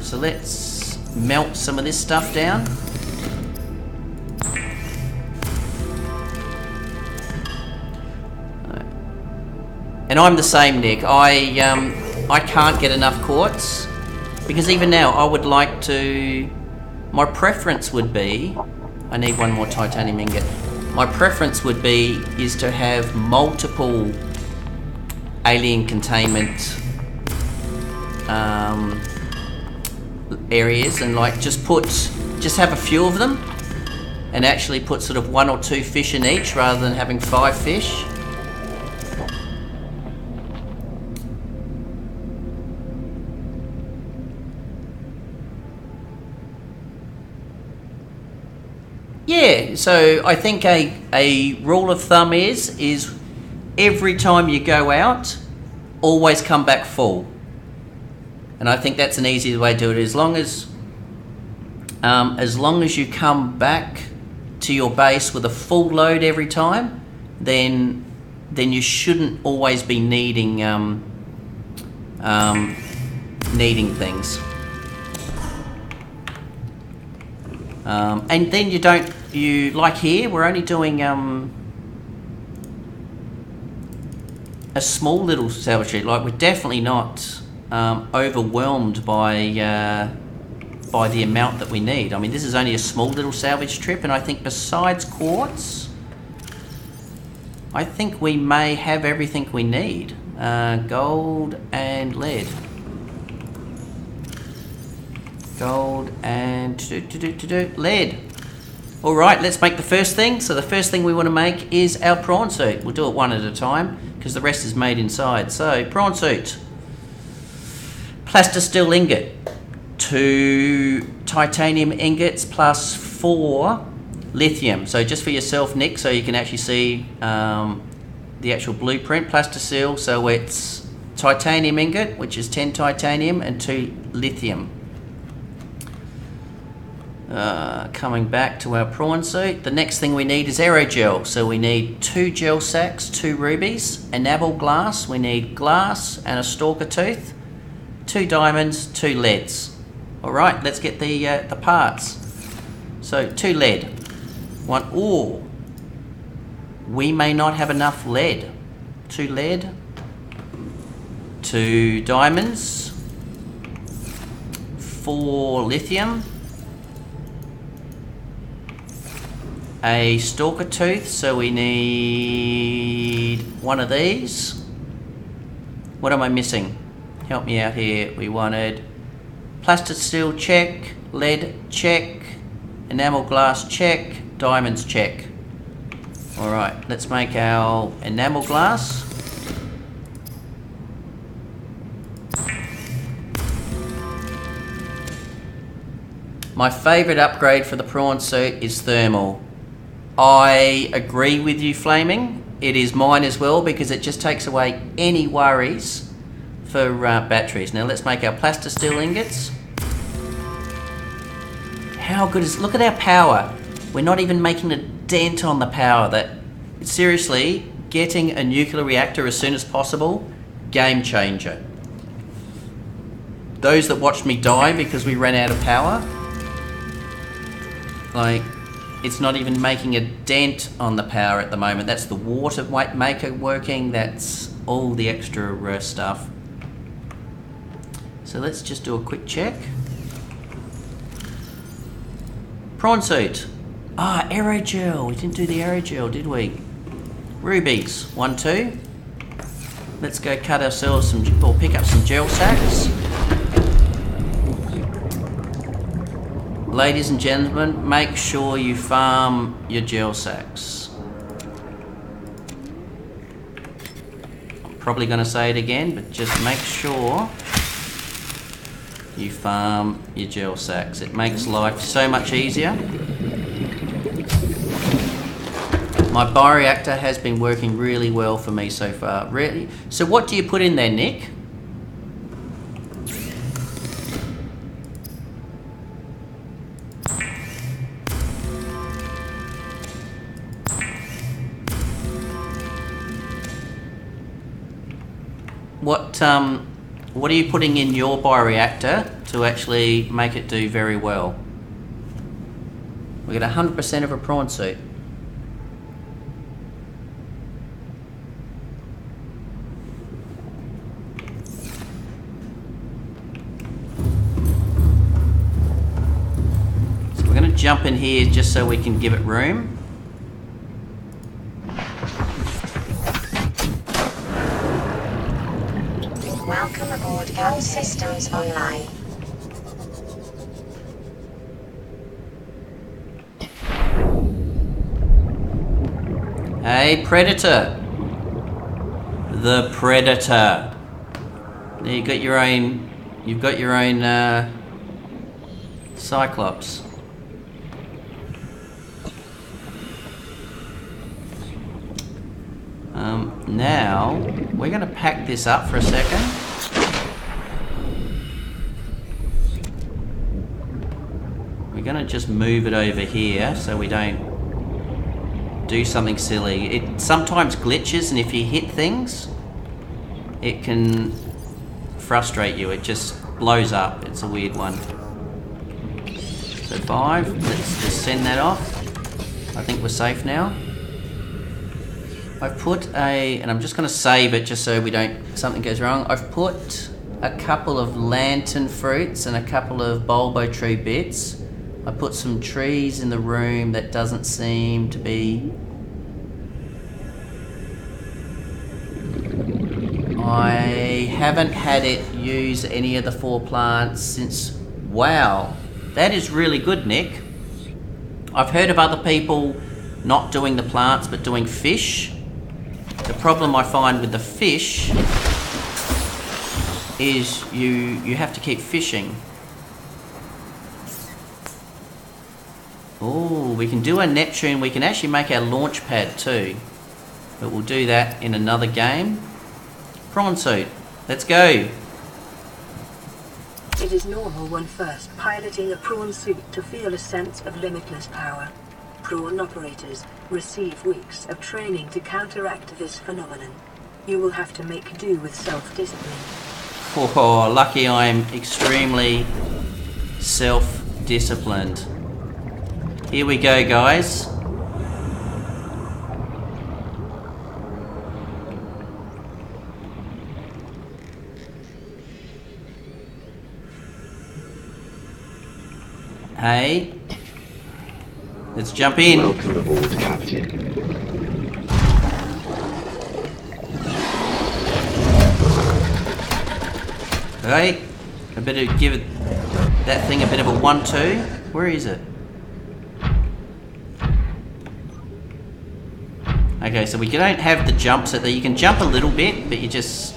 So let's melt some of this stuff down. And I'm the same, Nick. I can't get enough quartz, because even now I would like to... My preference would be... I need one more titanium ingot. My preference would be is to have multiple alien containment areas, and like just have a few of them and actually put sort of 1 or 2 fish in each rather than having 5 fish. Yeah, so I think a rule of thumb is every time you go out, always come back full. And I think that's an easy way to do it. As long as you come back to your base with a full load every time, then you shouldn't always be needing things. And then you don't you like here, we're only doing a small little salvage trip. Like, we're definitely not overwhelmed by the amount that we need. I mean, this is only a small little salvage trip, and I think besides quartz, I think we may have everything we need. Gold and lead. Gold and lead. All right, let's make the first thing. So the first thing we want to make is our prawn suit. We'll do it one at a time because the rest is made inside. So prawn suit, plastisteel ingot, 2 titanium ingots plus 4 lithium. So just for yourself, Nick, so you can actually see the actual blueprint. Plastisteel, so it's titanium ingot, which is 10 titanium and 2 lithium. Coming back to our prawn suit, the next thing we need is aerogel. So we need 2 gel sacks, 2 rubies, enamel glass, we need glass and a stalker tooth, 2 diamonds, 2 leads. Alright, let's get the parts. So 2 lead. We may not have enough lead. 2 lead, 2 diamonds, 4 lithium, a stalker tooth, so we need 1 of these. What am I missing? Help me out here. We wanted plastisteel check, lead check, enamel glass check, diamonds check. Alright, let's make our enamel glass. My favourite upgrade for the prawn suit is thermal. I agree with you, Flaming. It is mine as well because it just takes away any worries for batteries. Now let's make our plastisteel ingots. How good is... Look at our power. We're not even making a dent on the power. That seriously, getting a nuclear reactor as soon as possible, game changer. Those that watched me die because we ran out of power, like, it's not even making a dent on the power at the moment. That's the water maker working. That's all the extra stuff. So let's just do a quick check. Prawn suit. Aerogel. We didn't do the aerogel, did we? Rubies. 1, 2. Let's go cut ourselves some, or pick up some gel sacks. Ladies and gentlemen, make sure you farm your gel sacks. I'm probably going to say it again, but just make sure you farm your gel sacks. It makes life so much easier. My bioreactor has been working really well for me so far. Really. So what do you put in there, Nick? What are you putting in your bioreactor to actually make it do very well? We get 100% of a prawn suit. So we're going to jump in here just so we can give it room. Welcome aboard Cap Systems Online. Hey, Predator. The Predator. You've got your own Cyclops. Now, we're going to pack this up for a second. We're going to just move it over here so we don't do something silly. It sometimes glitches, and if you hit things, it can frustrate you. It just blows up. It's a weird one. So 5, let's just send that off. I think we're safe now. I've put and I'm just going to save it just so we don't, something goes wrong. I've put a couple of lantern fruits and a couple of bulbo tree bits. I put some trees in the room that doesn't seem to be... I haven't had it use any of the 4 plants since... Wow, that is really good, Nick. I've heard of other people not doing the plants but doing fish. The problem I find with the fish is you have to keep fishing. Oh, we can do a Neptune. We can actually make our launch pad too. But we'll do that in another game. Prawn suit. Let's go. It is normal when first piloting a prawn suit to feel a sense of limitless power. Prawn operators receive weeks of training to counteract this phenomenon. You will have to make do with self-discipline. Oh, lucky I'm extremely self-disciplined. Here we go, guys. Hey, let's jump in. Welcome aboard, Captain. Right, I better give it, that thing a bit of a 1-2. Where is it? Okay, so we don't have the jumps at there. You can jump a little bit, but you just...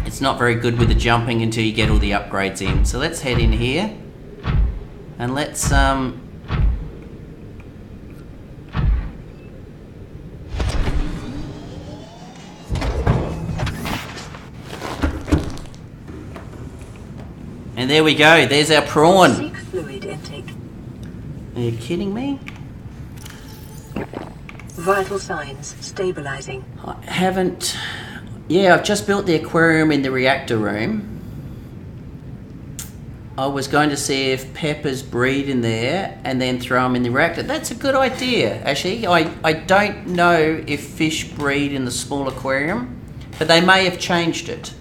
It's not very good with the jumping until you get all the upgrades in. So let's head in here. And let's... And there we go. There's our prawn. Seek fluid intake. Are you kidding me? Vital signs stabilizing. I haven't... Yeah, I've just built the aquarium in the reactor room. I was going to see if peppers breed in there and then throw them in the reactor. That's a good idea, actually. I don't know if fish breed in the small aquarium, but they may have changed it.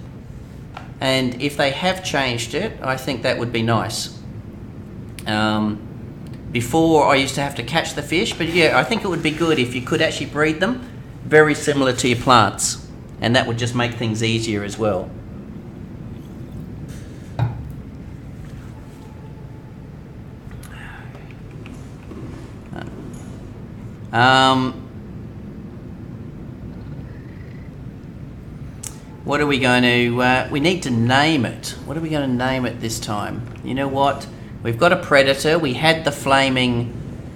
And if they have changed it, I think that would be nice. Before I used to have to catch the fish, but yeah, I think it would be good if you could actually breed them, very similar to your plants. And that would just make things easier as well. What are we going to... we need to name it. What are we going to name it this time? You know what? We've got a predator. We had the flaming...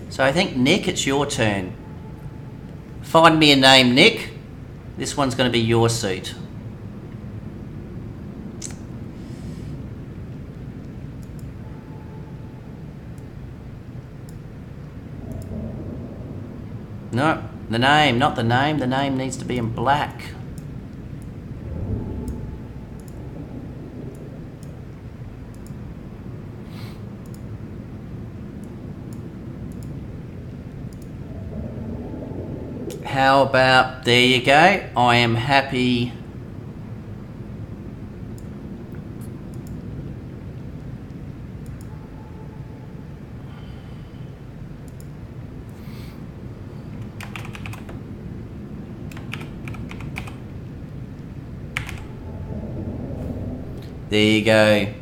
So I think, Nick, it's your turn. Find me a name, Nick. This one's going to be your suit. No, the name, not the name. The name needs to be in black. How about, there you go. I am happy. There you go.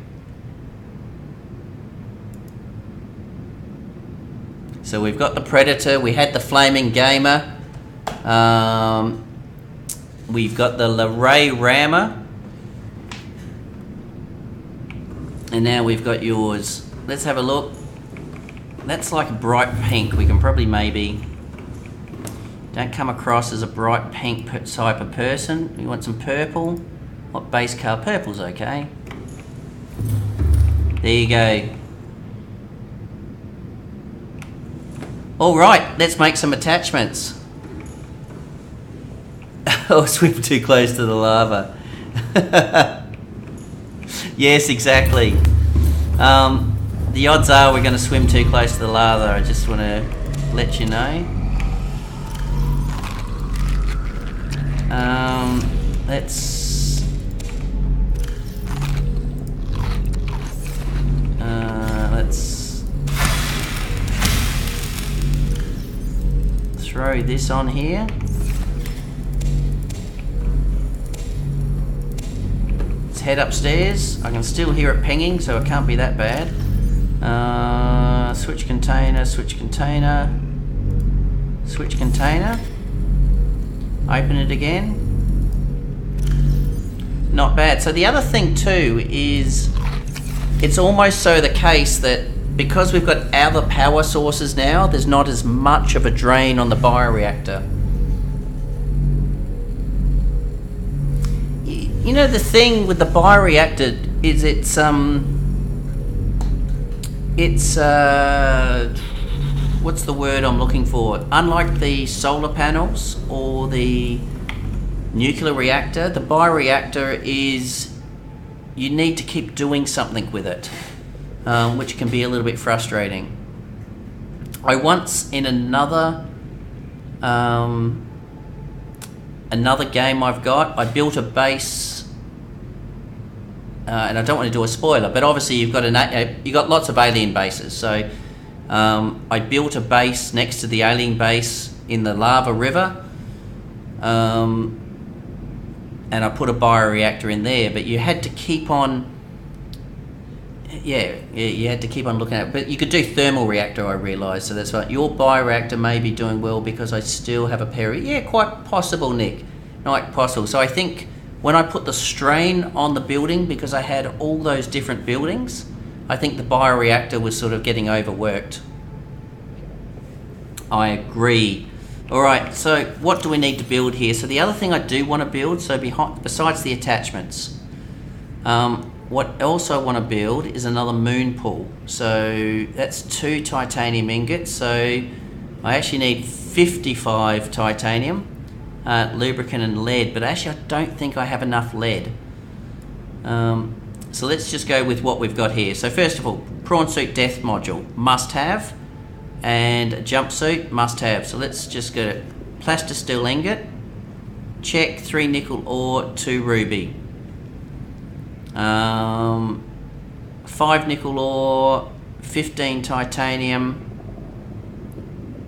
So we've got the predator, we had the flaming gamer. We've got the Luray rammer, and now we've got yours. Let's have a look. That's like a bright pink. We can probably maybe... Don't come across as a bright pink type of person. We want some purple. What base colour? Purple's okay. There you go. Alright, let's make some attachments. Oh, swim too close to the lava. Yes, exactly. The odds are we're going to swim too close to the lava. I just want to let you know. Let's throw this on here. Let's head upstairs. I can still hear it pinging, so it can't be that bad. Switch container, switch container, switch container. Open it again. Not bad. So the other thing too is it's almost so the case that because we've got other power sources now, there's not as much of a drain on the bioreactor. You know, the thing with the bioreactor is it's what's the word I'm looking for? Unlike the solar panels or the nuclear reactor, the bioreactor is, you need to keep doing something with it, which can be a little bit frustrating. I once, in another game I've got, I built a base, and I don't want to do a spoiler, but obviously you've got lots of alien bases. So I built a base next to the alien base in the lava river, and I put a bioreactor in there. But you had to keep on, you had to keep on looking at it. But you could do thermal reactor, I realised. So that's right. Your bioreactor may be doing well because I still have a pair of, yeah, quite possible, Nick, quite possible. So I think when I put the strain on the building, because I had all those different buildings, I think the bioreactor was sort of getting overworked. I agree. All right, so what do we need to build here? So the other thing I do want to build, so besides the attachments, what else I want to build is another moon pool. So that's 2 titanium ingots. So I actually need 55 titanium, lubricant and lead, but actually I don't think I have enough lead. So let's just go with what we've got here. So first of all, prawnsuit death module, must have, and a jumpsuit, must have. So let's just go plastisteel ingot, check, 3 nickel ore, 2 ruby. 5 nickel ore, 15 titanium,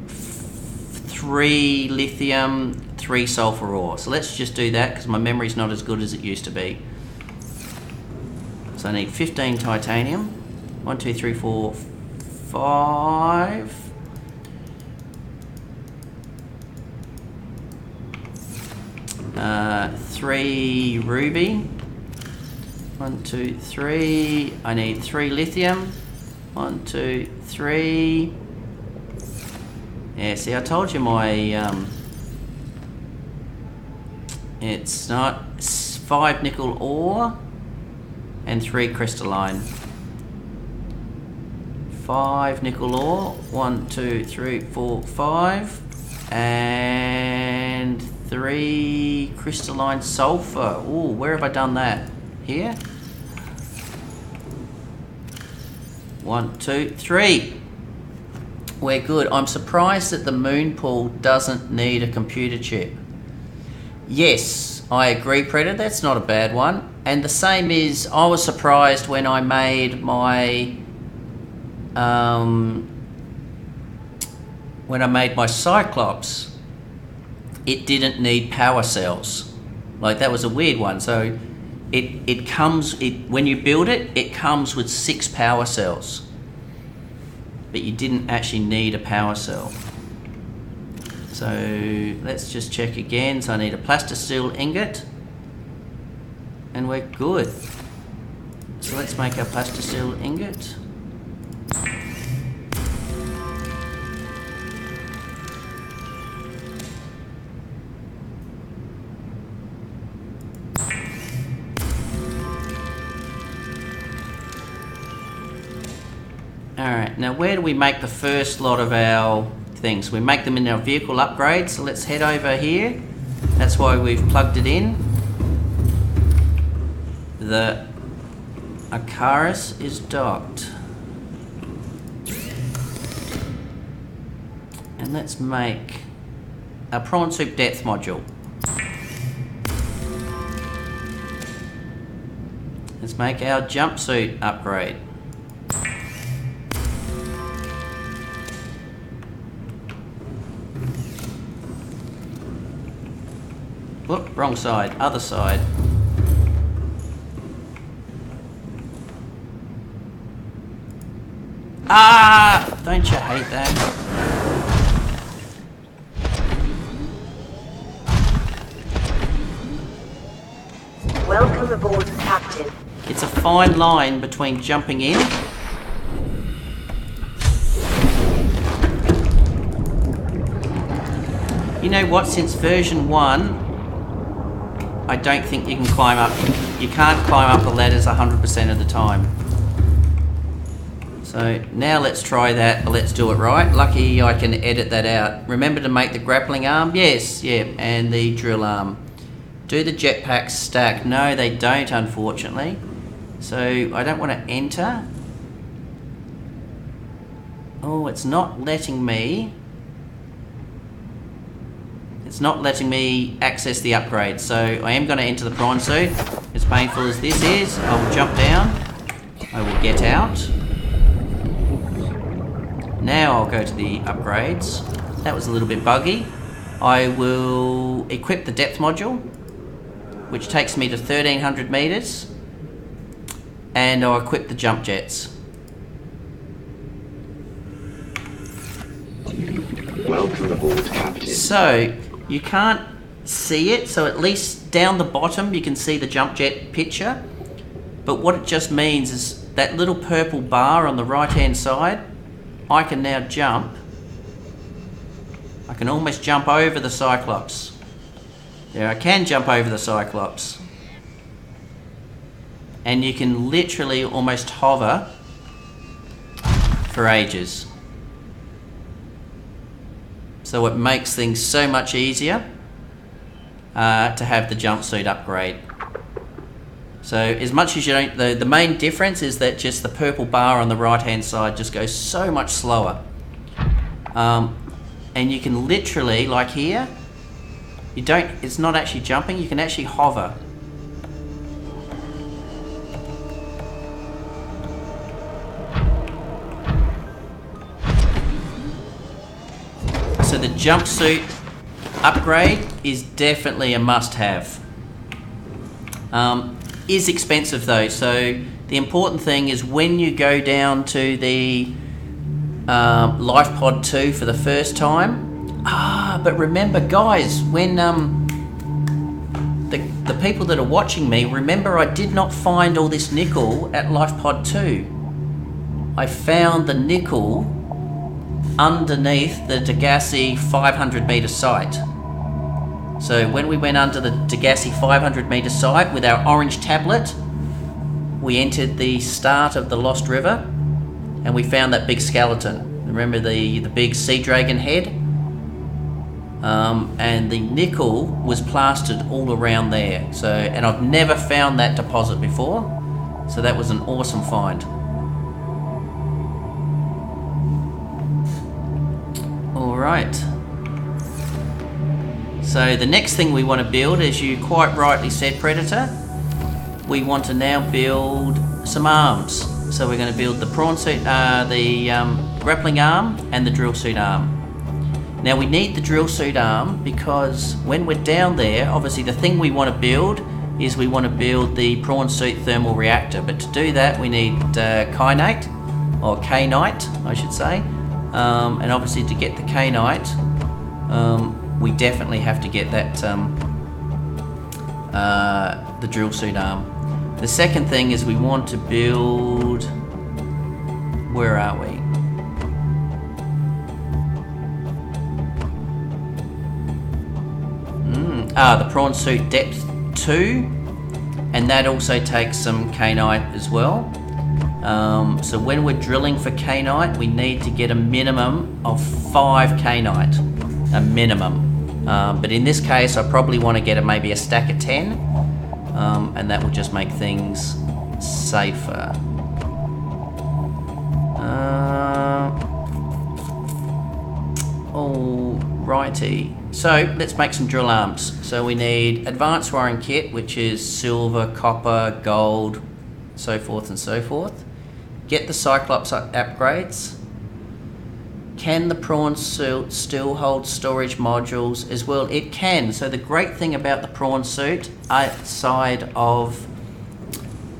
3 lithium, 3 sulfur ore. So let's just do that because my memory's not as good as it used to be. So I need 15 titanium. 1, 2, 3, 4, 5. 3 ruby. 1, 2, 3. I need 3 lithium. 1, 2, 3. Yeah, see, I told you my it's not 5 nickel ore and 3 crystalline. 5 nickel ore, 1, 2, 3, 4, 5, and 3 crystalline sulfur. Ooh, where have I done that? Here? 1, 2, 3. We're good. I'm surprised that the moon pool doesn't need a computer chip. Yes, I agree, Predator. That's not a bad one. And the same is, I was surprised when I made my Cyclops, it didn't need power cells. Like, that was a weird one. So it comes, when you build it, it comes with 6 power cells, but you didn't actually need a power cell. So let's just check again. So I need a plastisteel ingot, and we're good. So let's make our plastisteel ingot. Alright, now where do we make the first lot of our things? We make them in our vehicle upgrades, so let's head over here. That's why we've plugged it in. The Icarus is docked. And let's make a prawn soup depth module. Let's make our jumpsuit upgrade. Whoop, wrong side, other side. Ah! Don't you hate that? Welcome aboard, Captain. It's a fine line between jumping in You know what, since version 1, I don't think you can climb up. You can't climb up the ladders 100% of the time. So now let's try that, but let's do it right. Lucky I can edit that out. Remember to make the grappling arm? Yes, yeah, and the drill arm. Do the jetpacks stack? No, they don't, unfortunately. So I don't want to enter. Oh, it's not letting me. It's not letting me access the upgrade. So I am going to enter the prawn suit. As painful as this is, I will jump down. I will get out. Now I'll go to the upgrades. That was a little bit buggy. I will equip the depth module, which takes me to 1300 meters. And I'll equip the jump jets. Welcome aboard, Captain. So, you can't see it, so at least down the bottom you can see the jump jet picture. But what it just means is that little purple bar on the right hand side, I can now jump. I can almost jump over the Cyclops. There, I can jump over the Cyclops. And you can literally almost hover for ages. So it makes things so much easier to have the jumpsuit upgrade. So as much as you don't, the main difference is that just the purple bar on the right hand side just goes so much slower. And you can literally, like here, it's not actually jumping, you can actually hover. So the jumpsuit upgrade is definitely a must-have. Is expensive though, so the important thing is when you go down to the Life Pod 2 for the first time. But remember guys, when the people that are watching me, remember I did not find all this nickel at Life Pod 2. I found the nickel underneath the Degassi 500 meter site. So when we went under the Degassi 500 meter site with our orange tablet, we entered the start of the Lost River and we found that big skeleton. Remember the big sea dragon head? And the nickel was plastered all around there. So, and I've never found that deposit before. So that was an awesome find. Alright, so the next thing we want to build, as you quite rightly said, Predator, we want to now build some arms. So we're going to build the prawn suit, the grappling arm and the drill suit arm. Now we need the drill suit arm because when we're down there, obviously the thing we want to build is we want to build the prawn suit thermal reactor. But to do that we need kainite, or kainite I should say. And obviously to get the kainite, we definitely have to get that the drill suit arm. The second thing is we want to build, where are we? The prawn suit depth 2, and that also takes some kainite as well. So when we're drilling for kainite, we need to get a minimum of 5 kainite, a minimum. But in this case, I probably want to get maybe a stack of 10, and that will just make things safer. Alrighty, so let's make some drill arms. So we need advanced wiring kit, which is silver, copper, gold, so forth and so forth. Get the Cyclops upgrades. Can the prawn suit still hold storage modules as well? It can. So the great thing about the prawn suit outside of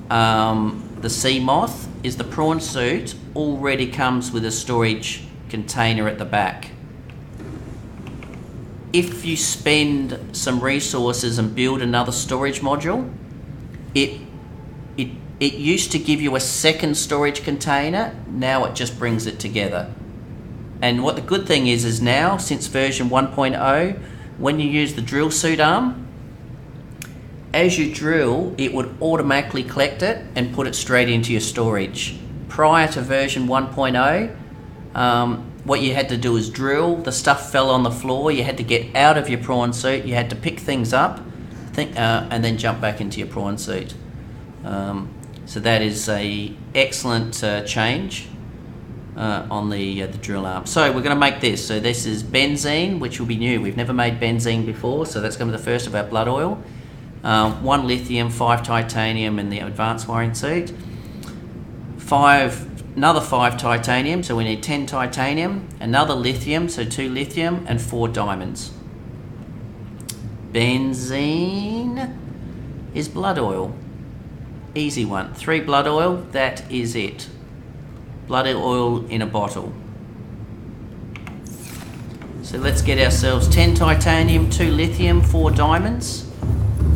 the sea moth is the prawn suit already comes with a storage container at the back. If you spend some resources and build another storage module, it used to give you a second storage container. Now it just brings it together. And what the good thing is now, since version 1.0, when you use the drill suit arm, as you drill, it would automatically collect it and put it straight into your storage. Prior to version 1.0, what you had to do is drill, the stuff fell on the floor, you had to get out of your prawn suit, you had to pick things up, and then jump back into your prawn suit. So that is a excellent change on the drill arm. So we're going to make this. So this is benzene, which will be new. We've never made benzene before, so that's going to be the first of our blood oil. 1 lithium, 5 titanium in the advanced wiring suit. Another 5 titanium, so we need 10 titanium. Another lithium, so 2 lithium, and 4 diamonds. Benzene is blood oil. Easy one. 3 blood oil, that is it. Blood oil in a bottle. So let's get ourselves 10 titanium, 2 lithium, 4 diamonds,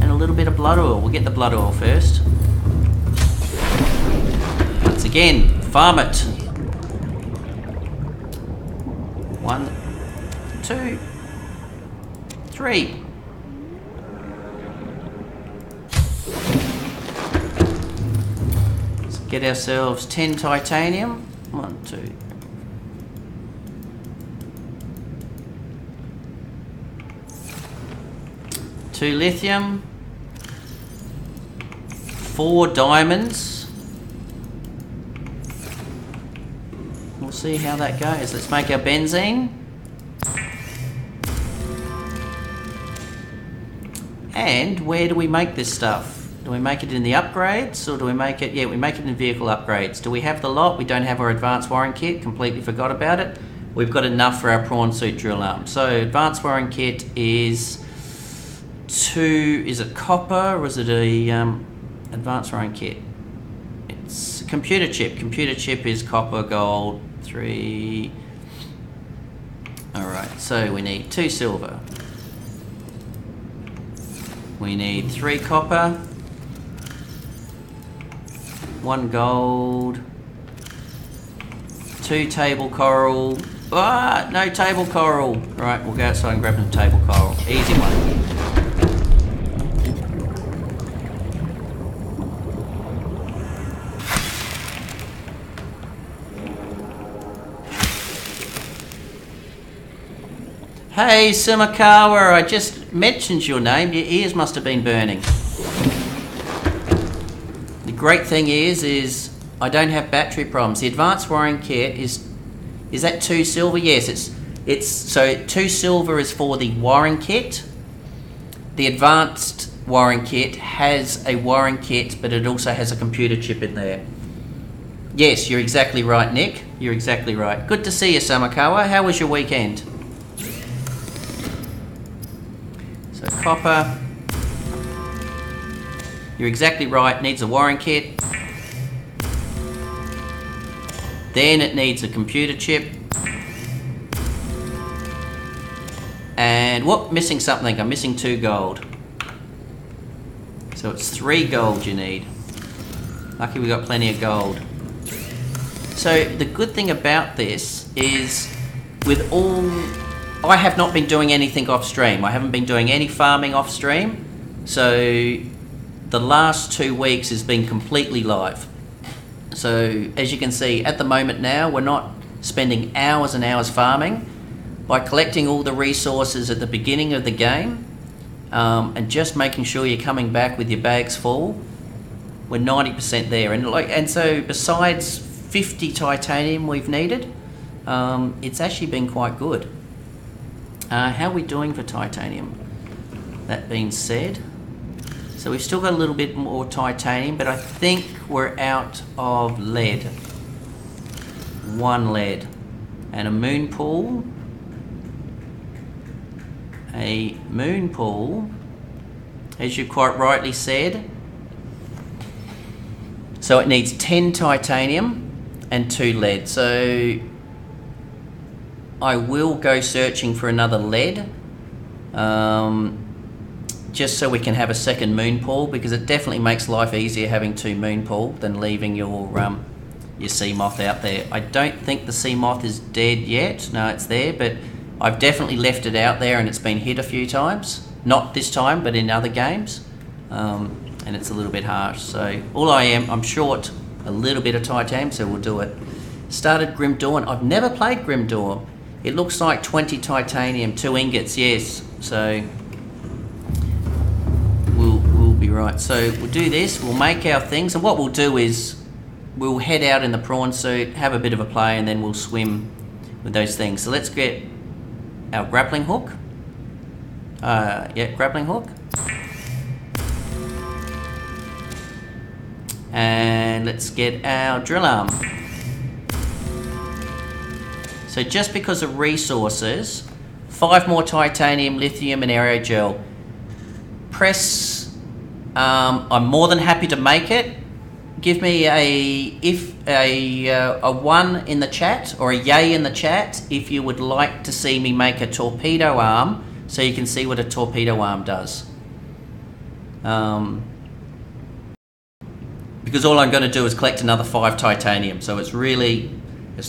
and a little bit of blood oil. We'll get the blood oil first. Once again, farm it. 1, 2, 3. Let's get ourselves 10 titanium. 1, 2. Two lithium, 4 diamonds. We'll see how that goes. Let's make our benzene. And where do we make this stuff? Do we make it in the upgrades, or do we make it, yeah, we make it in vehicle upgrades. Do we have the lot? We don't have our advanced wiring kit, completely forgot about it. We've got enough for our prawn suit drill arm. So advanced wiring kit is 2, is it copper or is it a advanced wiring kit? It's a computer chip. Computer chip is copper, gold, 3. Alright, so we need 2 silver. We need 3 copper, 1 gold, 2 table coral. Ah, no table coral. Right, we'll go outside and grab some table coral. Easy one. Hey Sumakawa, I just mentioned your name. Your ears must have been burning. The great thing is I don't have battery problems. The advanced wiring kit is that 2 silver? Yes, it's so 2 silver is for the wiring kit. The advanced wiring kit has a wiring kit, but it also has a computer chip in there. Yes, you're exactly right, Nick. You're exactly right. Good to see you, Sumakawa. How was your weekend? So copper. You're exactly right. Needs a wiring kit. Then it needs a computer chip. And whoop, missing something. I'm missing 2 gold. So it's 3 gold you need. Lucky we got plenty of gold. So the good thing about this is with all... I have not been doing anything off stream. I haven't been doing any farming off stream. So the last 2 weeks has been completely live. So as you can see, at the moment now, we're not spending hours and hours farming. By collecting all the resources at the beginning of the game and just making sure you're coming back with your bags full, we're 90% there. And so besides 50 titanium we've needed, it's actually been quite good. How are we doing for titanium? That being said, so we've still got a little bit more titanium, but I think we're out of lead. 1 lead. And a moon pool. A moon pool, as you quite rightly said. So it needs 10 titanium and 2 lead. So I will go searching for another lead. Just so we can have a second moon pool, because it definitely makes life easier having 2 moon pool than leaving your sea moth out there. I don't think the sea moth is dead yet. No, it's there, but I've definitely left it out there and it's been hit a few times. Not this time, but in other games. And it's a little bit harsh. So I'm short a little bit of titanium, so we'll do it. Started Grim Dawn. I've never played Grim Dawn. It looks like 20 titanium, 2 ingots, yes. So we'll be right. So we'll do this, we'll make our things, and what we'll do is we'll head out in the prawn suit, have a bit of a play, and then we'll swim with those things. So let's get our grappling hook. Grappling hook. And let's get our drill arm. So just because of resources, 5 more titanium, lithium, and aerogel. Press. I'm more than happy to make it. Give me a 1 in the chat, or a yay in the chat, if you would like to see me make a torpedo arm, so you can see what a torpedo arm does. Because all I'm going to do is collect another 5 titanium, so it's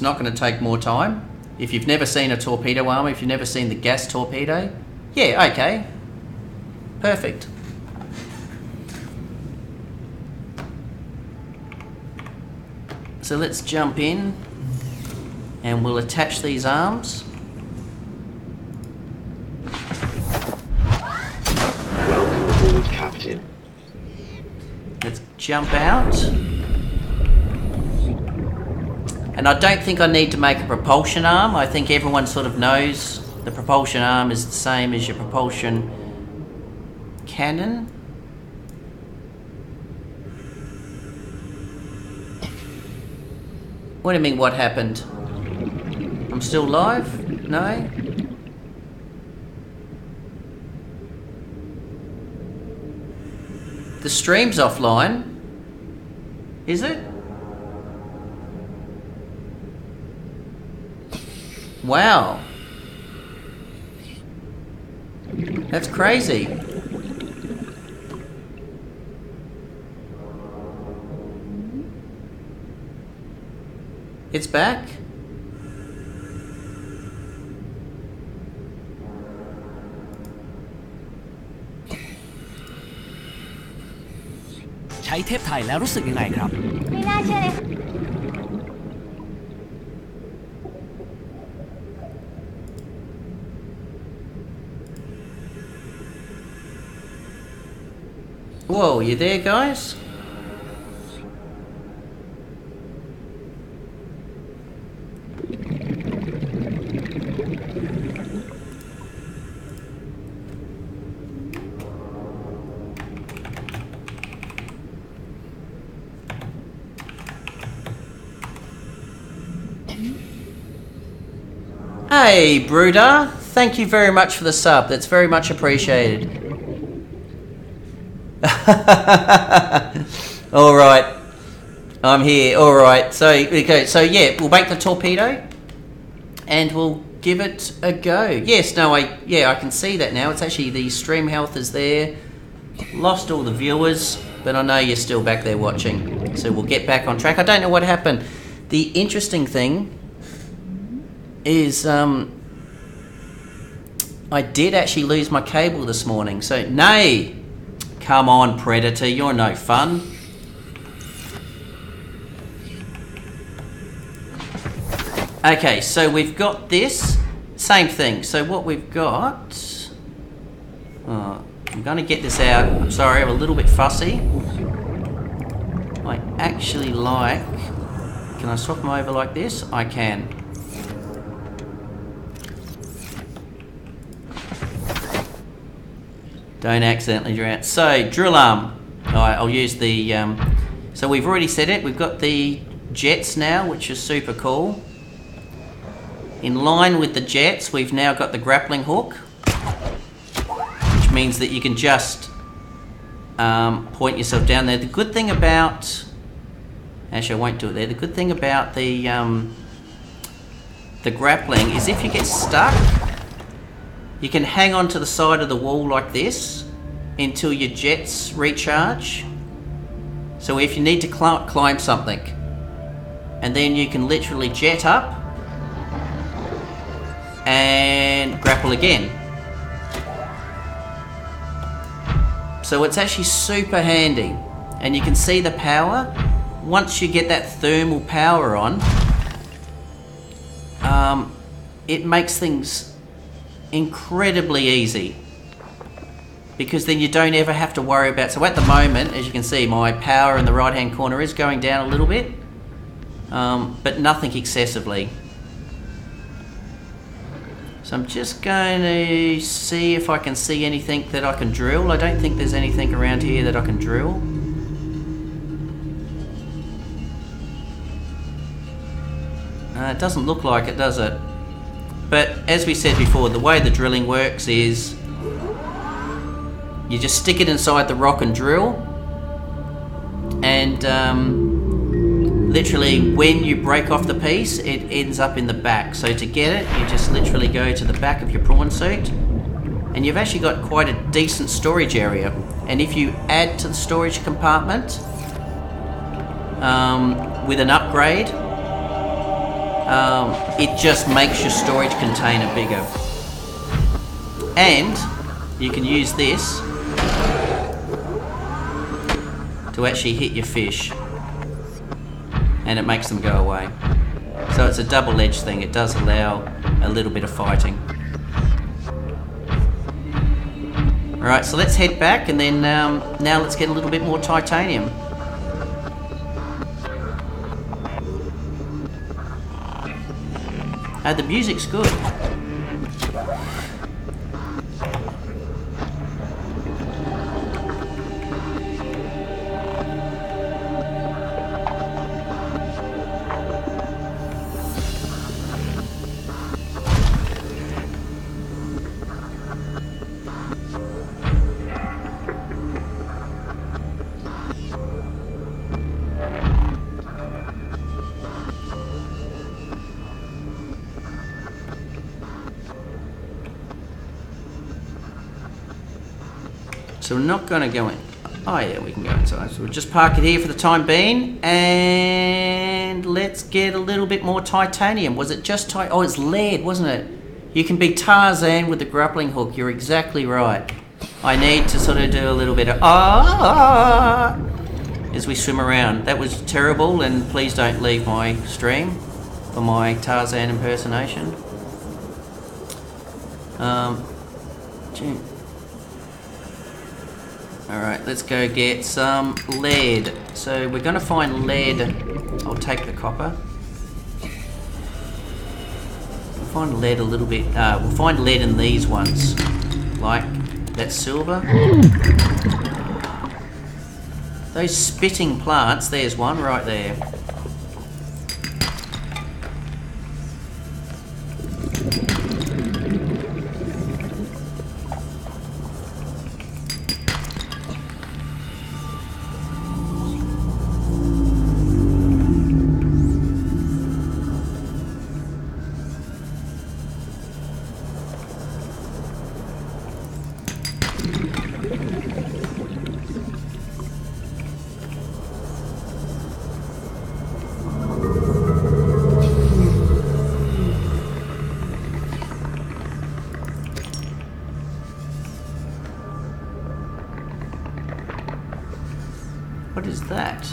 not going to take more time. If you've never seen a torpedo arm, if you've never seen the gas torpedo, yeah, okay, perfect. So let's jump in and we'll attach these arms. Welcome aboard, Captain. Let's jump out. And I don't think I need to make a propulsion arm. I think everyone sort of knows the propulsion arm is the same as your propulsion cannon. What do you mean, what happened? I'm still live? No? The stream's offline. Is it? Wow. That's crazy. It's back.ใช้เทปไทยแล้วรู้สึกยังไงครับ ไม่น่าเชื่อเลย Whoa, you there, guys? Hey, Brooder. Thank you very much for the sub. That's very much appreciated. All right. I'm here. All right. So, okay. So, yeah, we'll make the torpedo and we'll give it a go. Yes, no, I can see that now. It's actually the stream health is there. Lost all the viewers, but I know you're still back there watching. So we'll get back on track. I don't know what happened. The interesting thing is I did actually lose my cable this morning. So, nay, come on, Predator, you're no fun. Okay, so we've got this, same thing. So what we've got, I'm going to get this out. I'm sorry, I'm a little bit fussy. I actually like, can I swap them over like this? I can. Don't accidentally drown. So, drill arm. Alright, I'll use the... so we've already set it. We've got the jets now, which is super cool. In line with the jets, we've now got the grappling hook, which means that you can just point yourself down there. The good thing about... Actually, I won't do it there. The good thing about the grappling is if you get stuck, you can hang on to the side of the wall like this until your jets recharge. So if you need to climb something, and then you can literally jet up and grapple again. So it's actually super handy, and you can see the power. Once you get that thermal power on, it makes things incredibly easy, because then you don't ever have to worry about... So at the moment, as you can see, my power in the right hand corner is going down a little bit, but nothing excessively. So I'm just going to see if I can see anything that I can drill. I don't think there's anything around here that I can drill. It doesn't look like it, does it? But as we said before, the way the drilling works is you just stick it inside the rock and drill, and literally when you break off the piece, it ends up in the back. So to get it, you just literally go to the back of your prawn suit, and you've actually got quite a decent storage area. And if you add to the storage compartment with an upgrade, it just makes your storage container bigger. And you can use this to actually hit your fish, and it makes them go away. So it's a double-edged thing. It does allow a little bit of fighting. Alright, so let's head back, and then now let's get a little bit more titanium. The music's good. So we're not going to go in. Oh yeah, we can go inside. So we'll just park it here for the time being, and let's get a little bit more titanium. Was it just oh, it's lead, wasn't it? You can be Tarzan with the grappling hook. You're exactly right. I need to sort of do a little bit of as we swim around. That was terrible, and please don't leave my stream for my Tarzan impersonation. Alright, let's go get some lead. So we're going to find lead. I'll take the copper. We'll find lead a little bit. We'll find lead in these ones. Like that silver. Those spitting plants, there's one right there. What is that?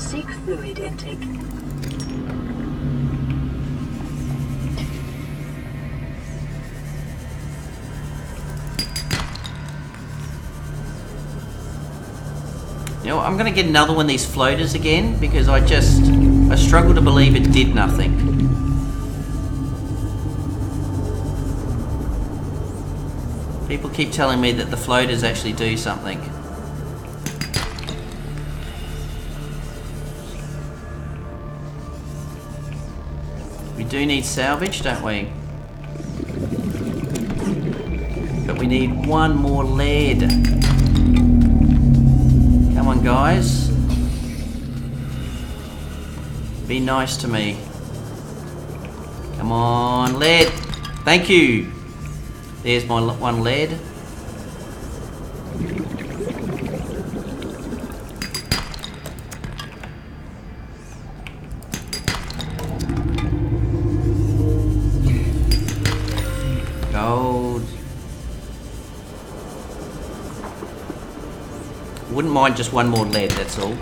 Seek fluid intake. You know, I'm going to get another one of these floaters again, because I struggle to believe it did nothing. People keep telling me that the floaters actually do something. We do need salvage, don't we? But we need one more lead. Come on, guys. Be nice to me. Come on, lead. Thank you. There's my one lead. Gold. Wouldn't mind just one more lead, that's all.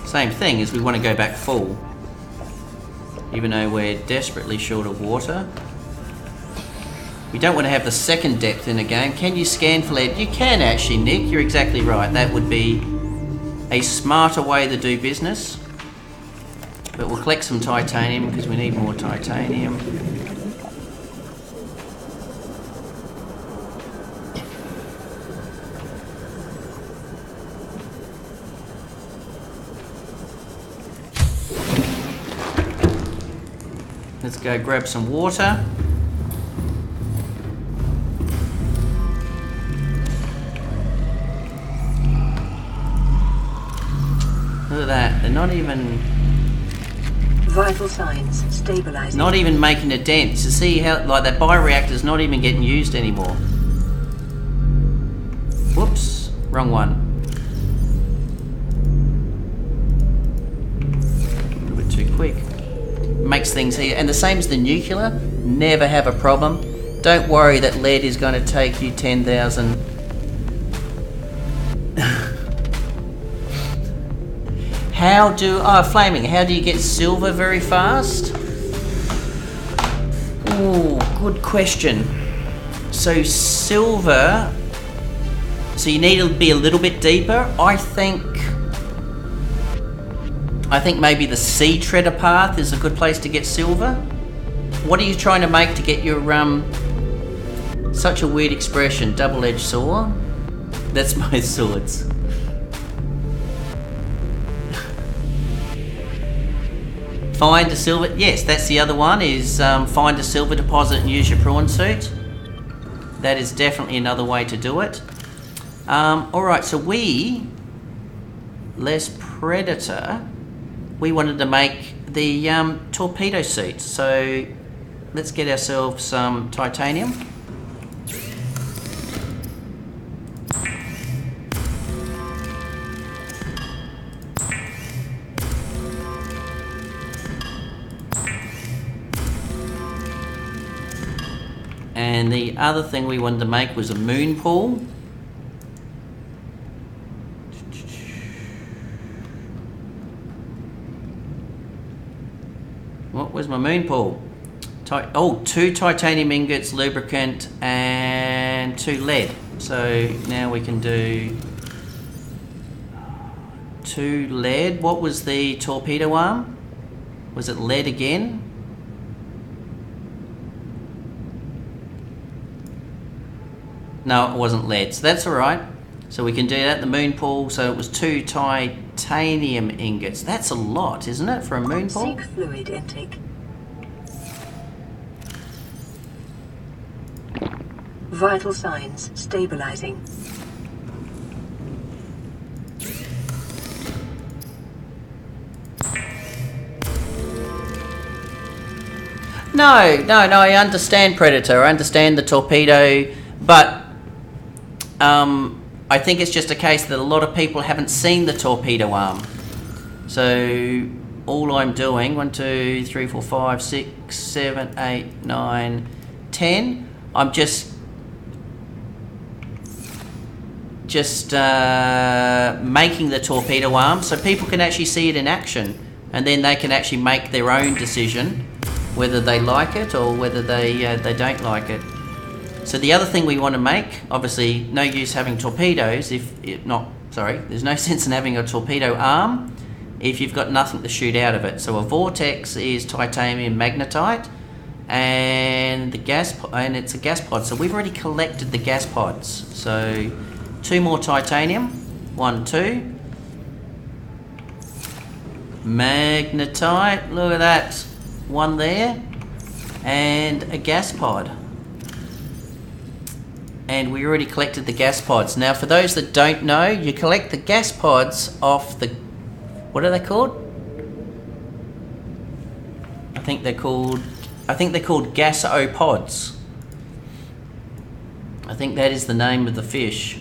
Same thing is we want to go back full. Even though we're desperately short of water. We don't want to have the second depth in a game. Can you scan for lead? You can actually, Nick. You're exactly right. That would be a smarter way to do business. But we'll collect some titanium because we need more titanium. Let's go grab some water. Look at that, they're not even... Vital signs stabilizing. Not even making a dent. To see how, like, that bioreactor's not even getting used anymore. Whoops, wrong one. A little bit too quick. Makes things here, and the same as the nuclear, never have a problem. Don't worry that lead is going to take you 10,000. Flaming, how do you get silver very fast? Ooh, good question. So silver, so you need to be a little bit deeper. I think maybe the sea treader path is a good place to get silver. What are you trying to make to get your, such a weird expression, double-edged sword? That's my swords. Find a silver, yes, that's the other one, is find a silver deposit and use your prawn suit. That is definitely another way to do it. Alright, so less predator, we wanted to make the torpedo suit. So let's get ourselves some titanium. And the other thing we wanted to make was a moon pool. What was my moon pool? 2 titanium ingots, lubricant, and 2 lead. So now we can do 2 lead. What was the torpedo arm? Was it lead again? No, it wasn't lead, so that's alright. So we can do that, the moon pool, so it was 2 titanium ingots. That's a lot, isn't it, for a moon pool? Seek fluid intake. Vital signs stabilizing. No, I understand Predator, I understand the torpedo, but I think it's just a case that a lot of people haven't seen the torpedo arm. So all I'm doing, 1, 2, 3, 4, 5, 6, 7, 8, 9, 10, I'm just making the torpedo arm so people can actually see it in action, and then they can actually make their own decision whether they like it or whether they don't like it. So the other thing we want to make, obviously no use having torpedoes there's no sense in having a torpedo arm if you've got nothing to shoot out of it. So a vortex is titanium magnetite, and and it's a gas pod. So we've already collected the gas pods. So 2 more titanium. 1, 2. Magnetite. Look at that. 1 there. And a gas pod. And we already collected the gas pods. Now, for those that don't know, you collect the gas pods off the... What are they called? I think they're called gasopods. I think that is the name of the fish.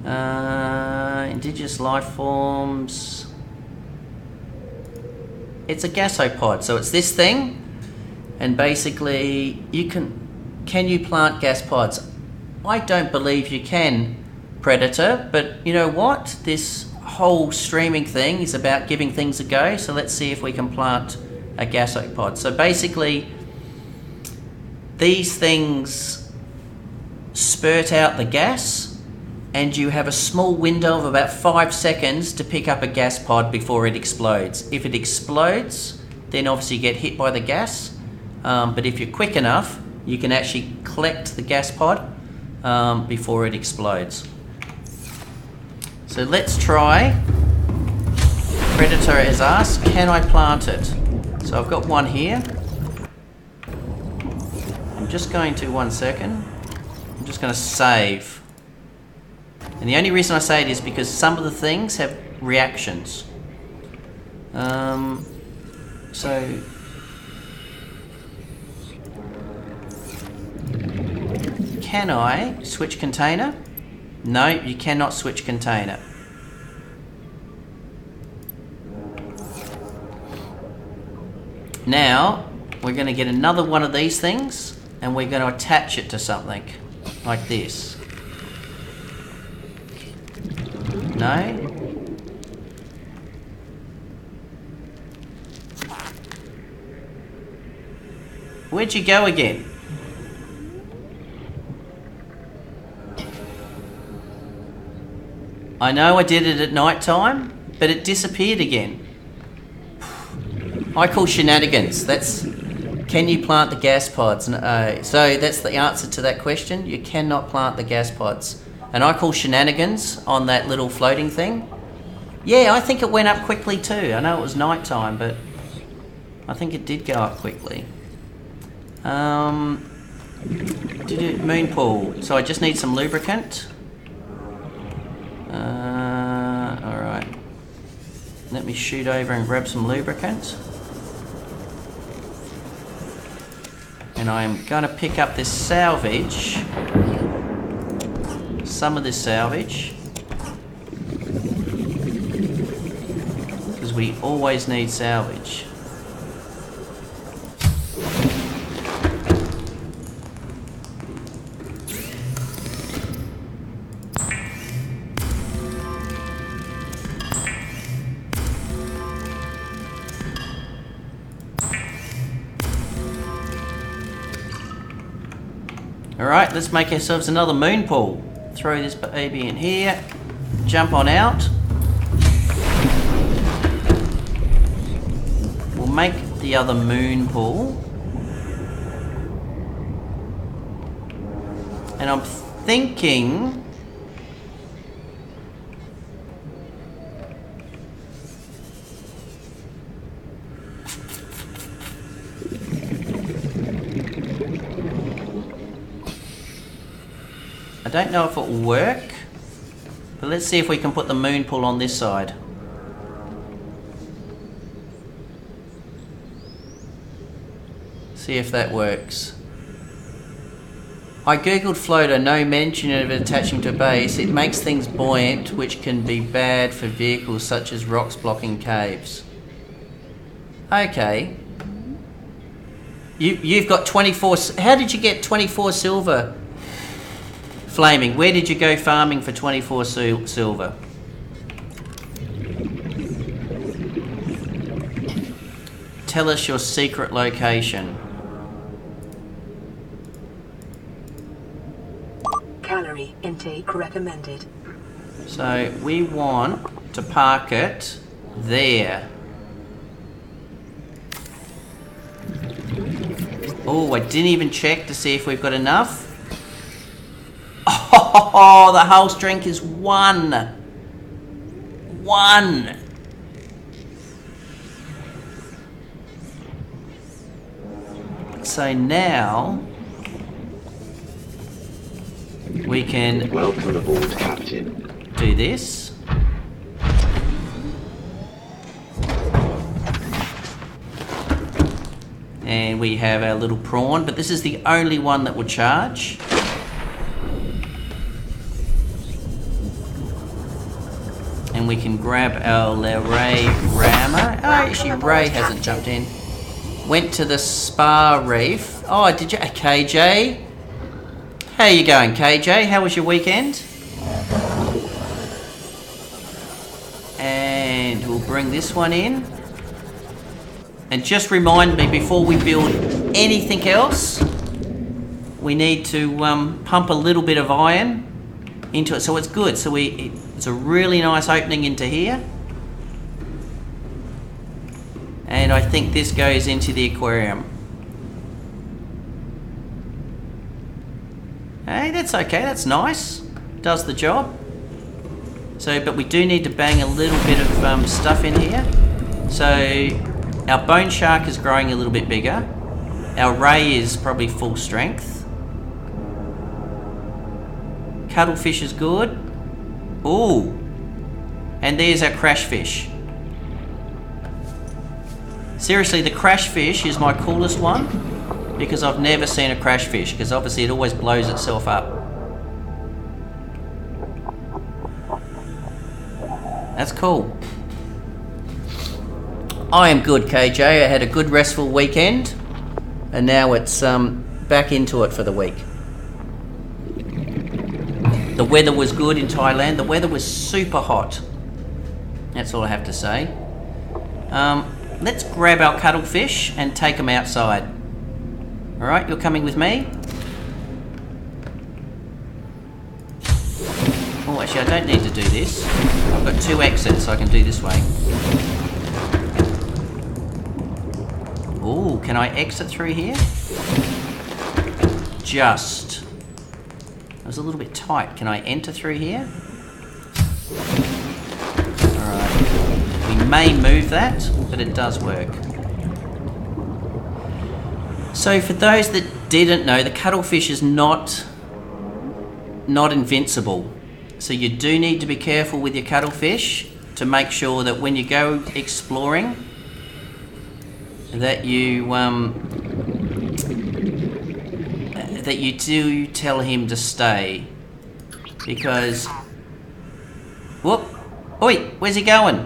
Indigenous life forms. It's a gasopod, so it's this thing, and basically can you plant gas pods? I don't believe you can, Predator, but you know what? This whole streaming thing is about giving things a go, so let's see if we can plant a gasopod. So basically, these things spurt out the gas, and you have a small window of about 5 seconds to pick up a gas pod before it explodes. If it explodes, then obviously you get hit by the gas, but if you're quick enough, you can actually collect the gas pod before it explodes. So let's try. Predator has asked, can I plant it? So I've got one here. I'm just going to, 1 second. I'm just going to save. And the only reason I say it is because some of the things have reactions. So can I switch container? No, you cannot switch container. Now, we're going to get another one of these things, and we're going to attach it to something, like this. No? Where'd you go again? I know I did it at night time, but it disappeared again. I call shenanigans. That's, can you plant the gas pods? So that's the answer to that question. You cannot plant the gas pods. And I call shenanigans on that little floating thing. Yeah, I think it went up quickly too. I know it was night time, but I think it did go up quickly. Moon pool. So I just need some lubricant. Alright. Let me shoot over and grab some lubricant. And I'm going to pick up this salvage. Some of this salvage. Because we always need salvage. Alright, let's make ourselves another moon pool. Throw this baby in here. Jump on out. We'll make the other moon pool. And I'm thinking... I don't know if it will work, but let's see if we can put the moon pool on this side. See if that works. I googled floater, no mention of it attaching to a base. It makes things buoyant, which can be bad for vehicles such as rocks blocking caves. Okay. You've got 24... How did you get 24 silver? Flaming, where did you go farming for 24 silver? Tell us your secret location. Calorie intake recommended. So we want to park it there. Oh, I didn't even check to see if we've got enough. Oh, the hull strength is 1. 1. So now we can Welcome aboard, Captain. do this. And we have our little prawn, but this is the only one that will charge. And we can grab our Ray rammer. Oh, actually Ray hasn't jumped in. Went to the spa reef. Oh, did you? KJ? How you going, KJ? How was your weekend? And we'll bring this one in. And just remind me, before we build anything else, we need to pump a little bit of iron into it so it's good. So it's a really nice opening into here. And I think this goes into the aquarium. Hey, that's okay, that's nice. Does the job. So, but we do need to bang a little bit of stuff in here. So, our bone shark is growing a little bit bigger. Our ray is probably full strength. Cuttlefish is good. Ooh. And there's our crash fish. Seriously, the crash fish is my coolest one because I've never seen a crash fish, because obviously it always blows itself up. That's cool. I am good, KJ. I had a good restful weekend and now it's back into it for the week. The weather was good in Thailand. The weather was super hot. That's all I have to say. Let's grab our cuttlefish and take them outside. Alright, you're coming with me? Oh, actually I don't need to do this. I've got 2 exits, so I can do this way. Oh, can I exit through here? Just. It was a little bit tight. Can I enter through here? Alright. We may move that, but it does work. So for those that didn't know, the cuttlefish is not invincible. So you do need to be careful with your cuttlefish to make sure that when you go exploring, that you do tell him to stay, because whoop, oi, where's he going?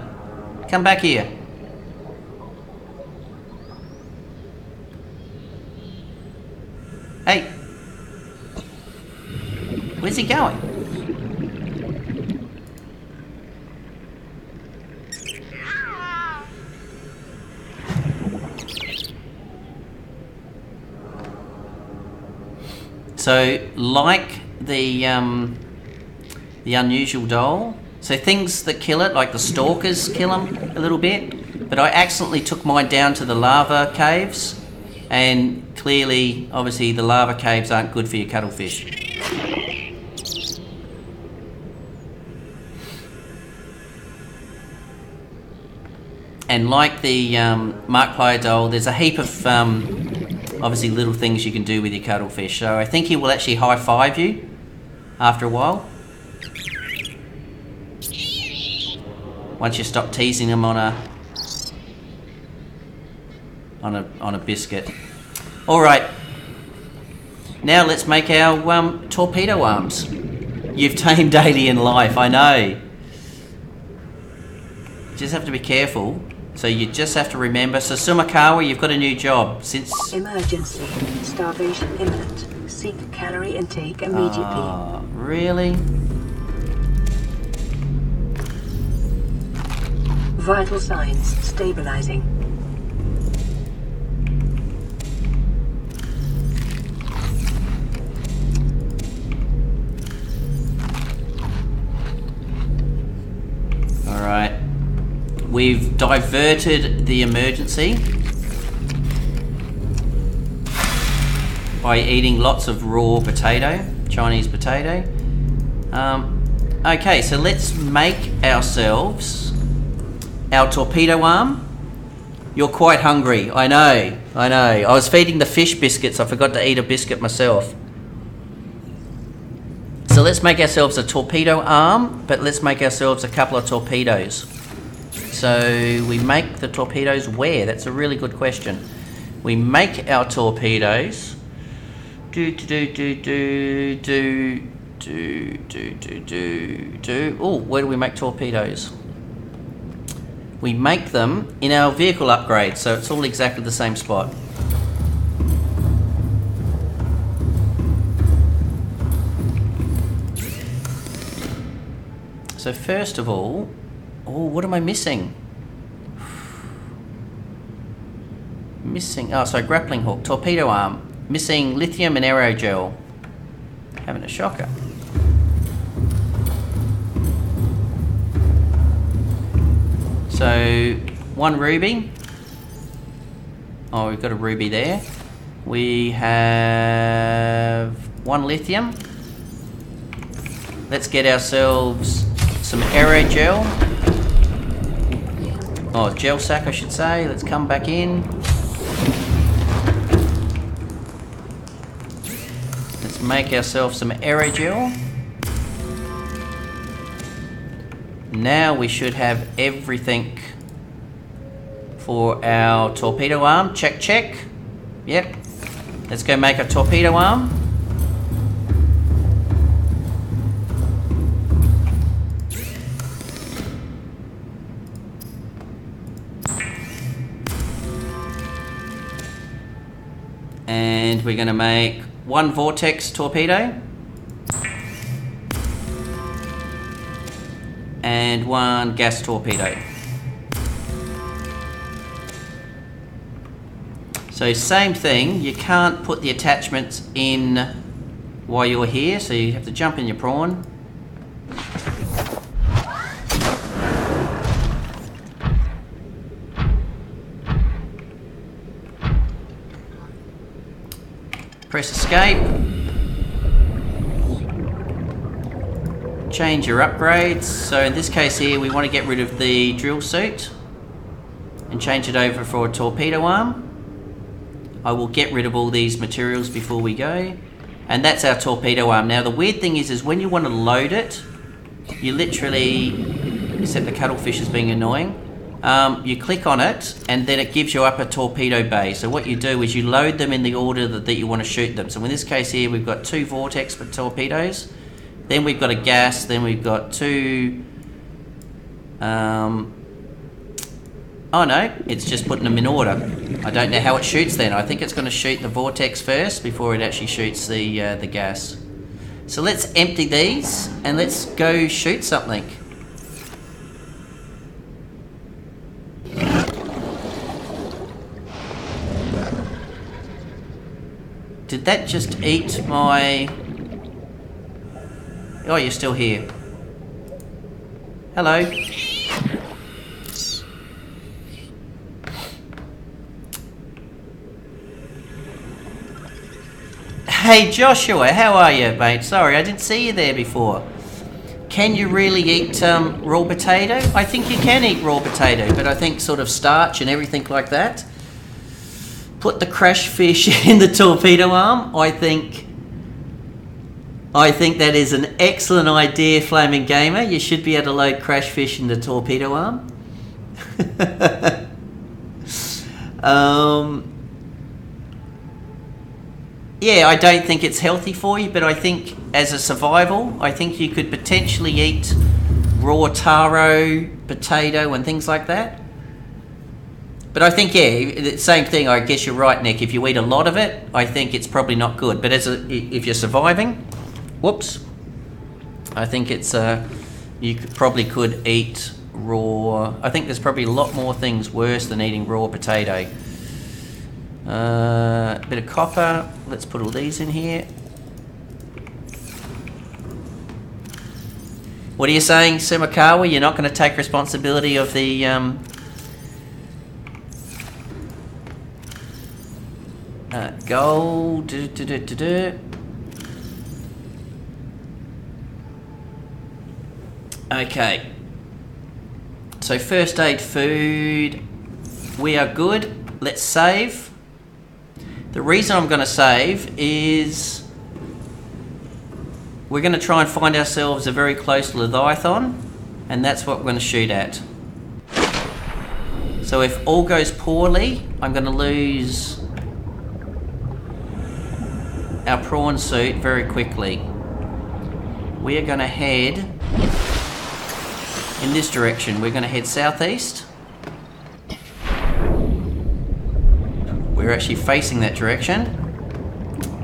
Come back here. Hey, where's he going? So, like the unusual doll, so things that kill it, like the stalkers kill them a little bit, but I accidentally took mine down to the lava caves, and clearly, obviously, the lava caves aren't good for your cuttlefish. And like the Markiplier doll, there's a heap of obviously little things you can do with your cuttlefish. So I think he will actually high-five you after a while. Once you stop teasing him on a biscuit. Alright. Now let's make our torpedo arms. You've tamed alien life, I know. Just have to be careful. So you just have to remember. So Sumakawa, you've got a new job since... Emergency. Starvation imminent. Seek calorie intake immediately. Really? Vital signs stabilizing. Alright. We've diverted the emergency. by eating lots of raw potato, Chinese potato. Okay, so let's make ourselves our torpedo arm. You're quite hungry, I know. I was feeding the fish biscuits, I forgot to eat a biscuit myself. So let's make ourselves a torpedo arm, but let's make ourselves a couple of torpedoes. So we make the torpedoes where? That's a really good question. We make our torpedoes. Oh, where do we make torpedoes? We make them in our vehicle upgrade, so it's all exactly the same spot. So first of all, oh, what am I missing? Oh, sorry, grappling hook, torpedo arm. Missing lithium and aerogel. Having a shocker. So, 1 ruby. Oh, we've got a ruby there. We have 1 lithium. Let's get ourselves some aerogel. Oh, gel sack, I should say. Let's come back in. Let's make ourselves some aerogel. Now we should have everything for our torpedo arm. Check, check. Yep. Let's go make a torpedo arm. And we're going to make 1 vortex torpedo. And 1 gas torpedo. So same thing, you can't put the attachments in while you're here, so you have to jump in your prawn. Press escape. Change your upgrades. So in this case here, we want to get rid of the drill suit and change it over for a torpedo arm. I will get rid of all these materials before we go. And that's our torpedo arm. Now the weird thing is when you want to load it, you literally, except the cuttlefish is being annoying, you click on it and then it gives you up a torpedo bay. So what you do is you load them in the order that you want to shoot them. So in this case here, we've got 2 vortex for torpedoes. Then we've got a gas, then we've got 2... oh no, it's just putting them in order. I don't know how it shoots then. I think it's going to shoot the vortex first before it actually shoots the gas. So let's empty these and let's go shoot something. Did that just eat my... Oh, you're still here. Hello. Hey Joshua, how are you, mate? Sorry, I didn't see you there before. Can you really eat raw potato? I think you can eat raw potato, but I think sort of starch and everything like that. Put the crash fish in the torpedo arm. I think that is an excellent idea, Flaming Gamer. You should be able to load crash fish in the torpedo arm. Yeah, I don't think it's healthy for you, but I think as a survival, I think you could potentially eat raw taro, potato and things like that. But I think, yeah, same thing, I guess you're right, Nick. If you eat a lot of it, I think it's probably not good. But if you're surviving, whoops, I think it's, you probably could eat raw. I think there's probably a lot more things worse than eating raw potato. A bit of copper. Let's put all these in here. What are you saying, Sumakawa? You're not going to take responsibility of the... gold. Okay. So first aid, food. We are good. Let's save. The reason I'm going to save is we're going to try and find ourselves a very close Leviathan, and that's what we're going to shoot at. So if all goes poorly, I'm going to lose our prawn suit very quickly. We are going to head in this direction. We're going to head southeast. We're actually facing that direction,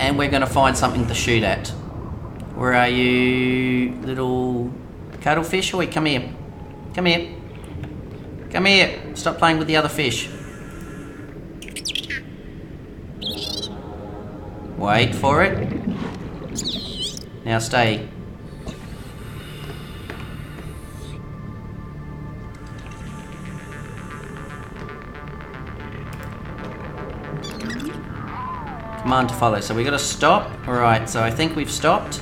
and we're going to find something to shoot at. Where are you, little cuttlefish? Oi, come here. Come here. Come here. Stop playing with the other fish. Wait for it. Now stay. Command to follow. So we got to stop. Alright, so I think we've stopped.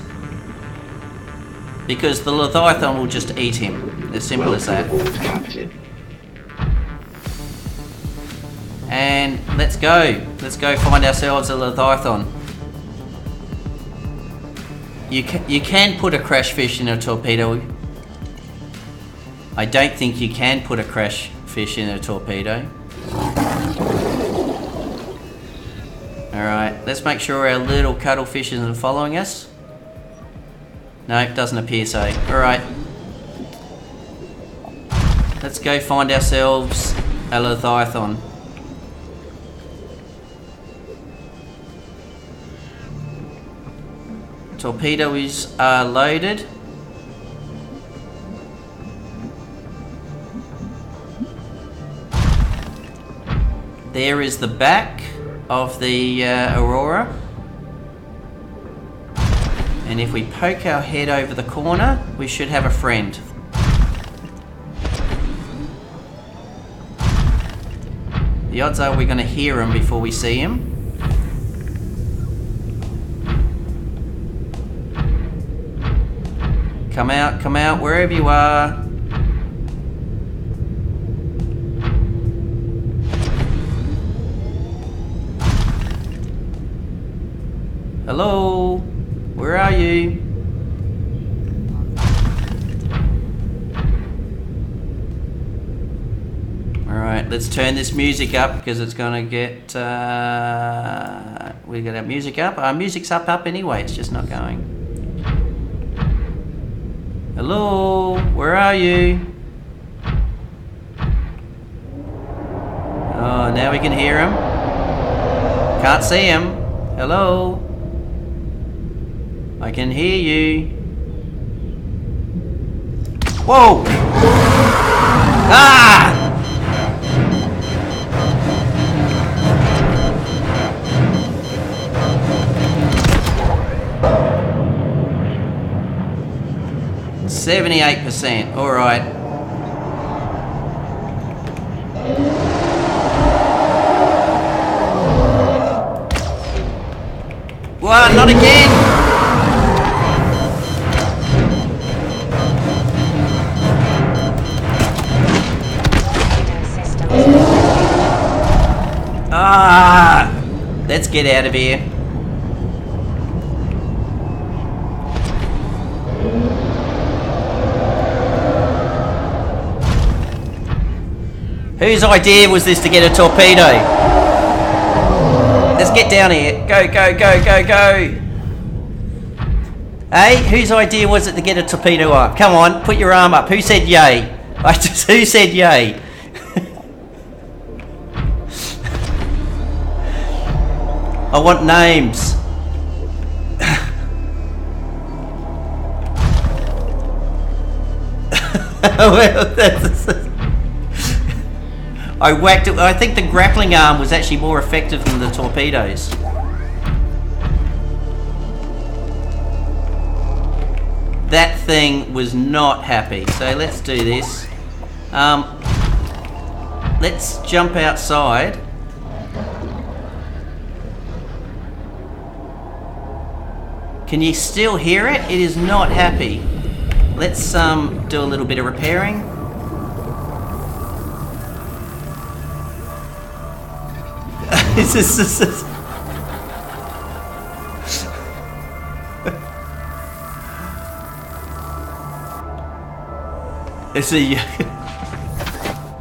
Because the Leviathan will just eat him. As simple as that. Captain. And let's go. Let's go find ourselves a Leviathan. You can put a crash fish in a torpedo. I don't think you can put a crash fish in a torpedo. Alright, let's make sure our little cuttlefish isn't following us. No, it doesn't appear so. Alright. Let's go find ourselves a Leviathan. Torpedo is loaded. There is the back of the Aurora. And if we poke our head over the corner, we should have a friend. The odds are we're going to hear him before we see him. Come out, wherever you are. Hello? Where are you? Alright, let's turn this music up because it's gonna get... we got our music up. Our music's up anyway, it's just not going. Hello? Where are you? Oh, now we can hear him. Can't see him. Hello? I can hear you. Whoa! Ah! %. All right. What? Not again! Ah! Let's get out of here. Whose idea was this to get a torpedo? Let's get down here. Go, go, go, go, go. Hey, whose idea was it to get a torpedo up? Come on, put your arm up. Who said yay? Who said yay? I want names. I whacked it. I think the grappling arm was actually more effective than the torpedoes. That thing was not happy. So let's do this. Let's jump outside. Can you still hear it? It is not happy. Let's do a little bit of repairing. This is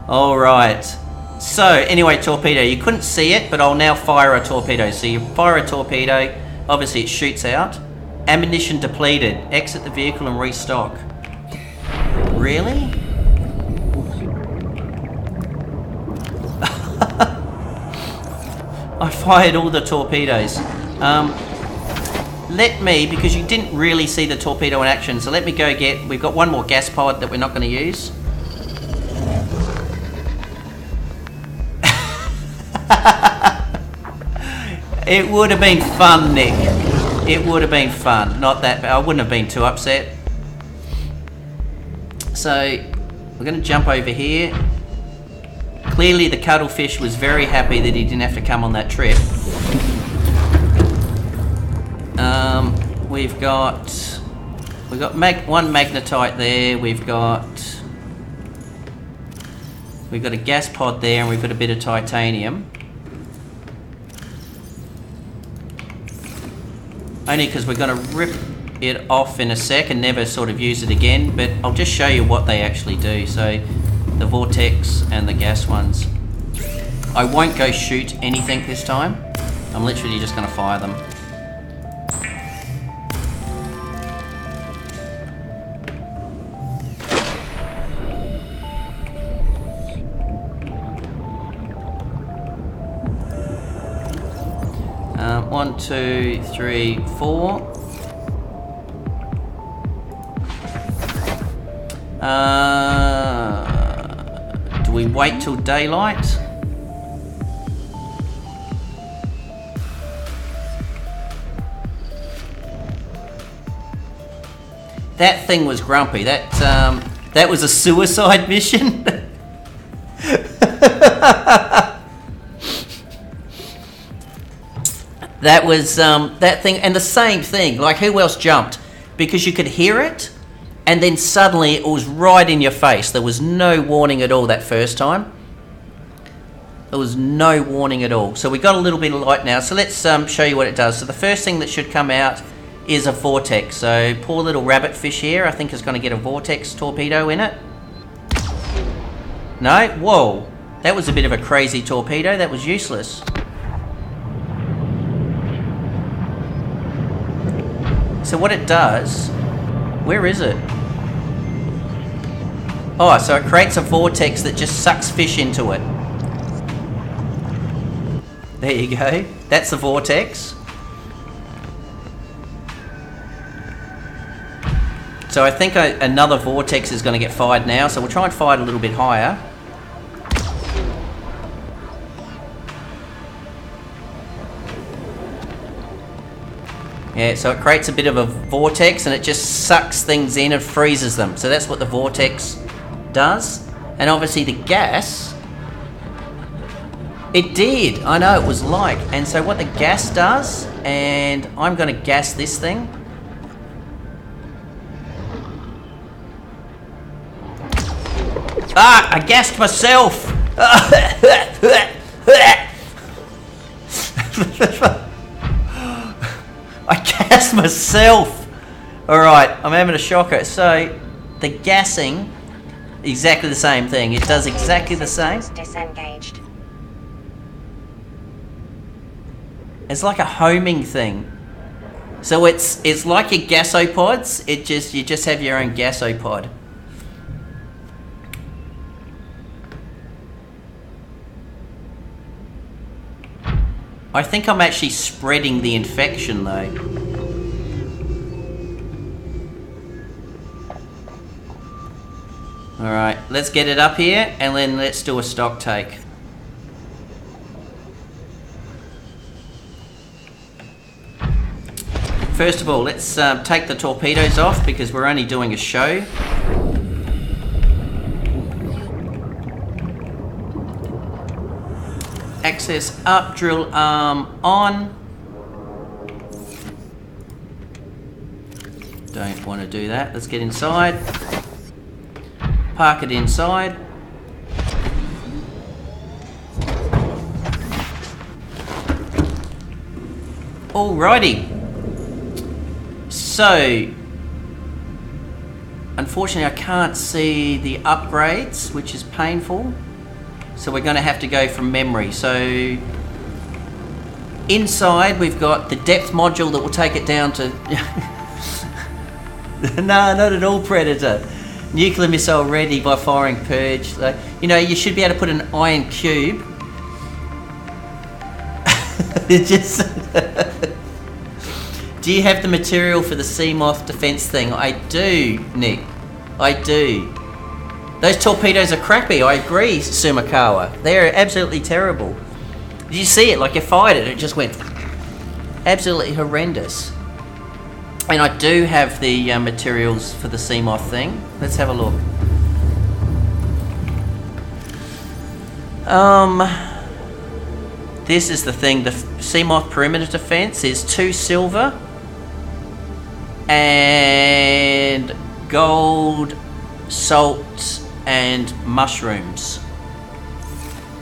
all right. So anyway, torpedo. You couldn't see it, but I'll now fire a torpedo. So you fire a torpedo. Obviously, it shoots out. Ammunition depleted. Exit the vehicle and restock. Really? I fired all the torpedoes. Let me, because you didn't really see the torpedo in action, so let me go get... We've got one more gas pod that we're not going to use. It would have been fun, Nick. It would have been fun. Not that bad. I wouldn't have been too upset. So, we're going to jump over here. Clearly the cuttlefish was very happy that he didn't have to come on that trip. We've got one magnetite there. We've got a gas pod there, and we've got a bit of titanium. Only because we're going to rip it off in a sec and never sort of use it again, but I'll just show you what they actually do. So the vortex and the gas ones. I won't go shoot anything this time. I'm literally just going to fire them. One, two, three, four. Do we wait till daylight? That thing was grumpy. That was a suicide mission. That was that thing, and the same thing. Like, who else jumped? Because you could hear it, and then suddenly it was right in your face. There was no warning at all that first time. There was no warning at all. So we got a little bit of light now. So let's show you what it does. So the first thing that should come out is a vortex. So poor little rabbit fish here, I think, is going to get a vortex torpedo in it. No? Whoa. That was a bit of a crazy torpedo. That was useless. So what it does, where is it? Oh, so it creates a vortex that just sucks fish into it. There you go. That's the vortex. So I think another vortex is going to get fired now, so we'll try and fire it a little bit higher. Yeah, so it creates a bit of a vortex and it just sucks things in and freezes them. So that's what the vortex does. And obviously the gas, it did. I know, it was like. And so what the gas does, and I'm going to gas this thing. Ah, I gassed myself. I gassed myself. Alright, I'm having a shocker. So, the gassing, exactly the same thing. It does exactly the same. Disengaged. It's like a homing thing. So it's like your gasopods. You just have your own gasopod. I think I'm actually spreading the infection though. Alright, let's get it up here and then let's do a stock take. First of all, let's take the torpedoes off because we're only doing a show. Access up, drill arm on. Don't want to do that. Let's get inside. Park it inside. Alrighty. So, unfortunately I can't see the upgrades, which is painful. So we're going to have to go from memory. So, inside we've got the depth module that will take it down to... No, not at all, Predator. Nuclear missile ready by firing purge. Like, you know, you should be able to put an iron cube. It just... Do you have the material for the Seamoth defense thing? I do, Nick. I do. Those torpedoes are crappy, I agree, Sumikawa. They're absolutely terrible. Did you see it? Like, you fired it, it just went absolutely horrendous. And I do have the materials for the Seamoth thing. Let's have a look. This is the thing. The Seamoth perimeter defense is 2 silver and gold, salt, and mushrooms.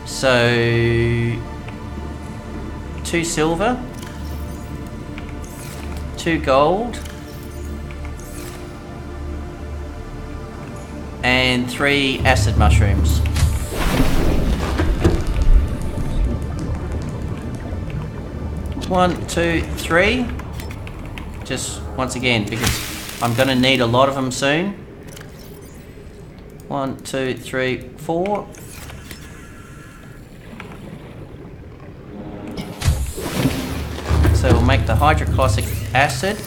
So 2 silver, 2 gold, and 3 acid mushrooms. One, 2, 3. Just once again, because I'm going to need a lot of them soon. 1, 2, 3, 4. So we'll make the hydrochloric acid.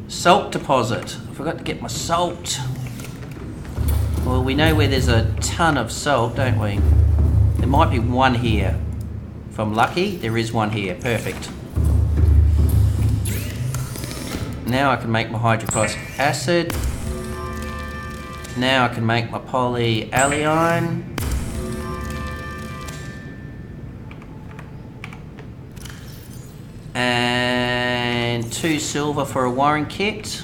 Salt deposit. I forgot to get my salt. Well, we know where there's a ton of salt, don't we? There might be one here. If I'm lucky, there is one here. Perfect. Now I can make my hydrochloric acid. Now I can make my polyallyne. And 2 silver for a wiring kit.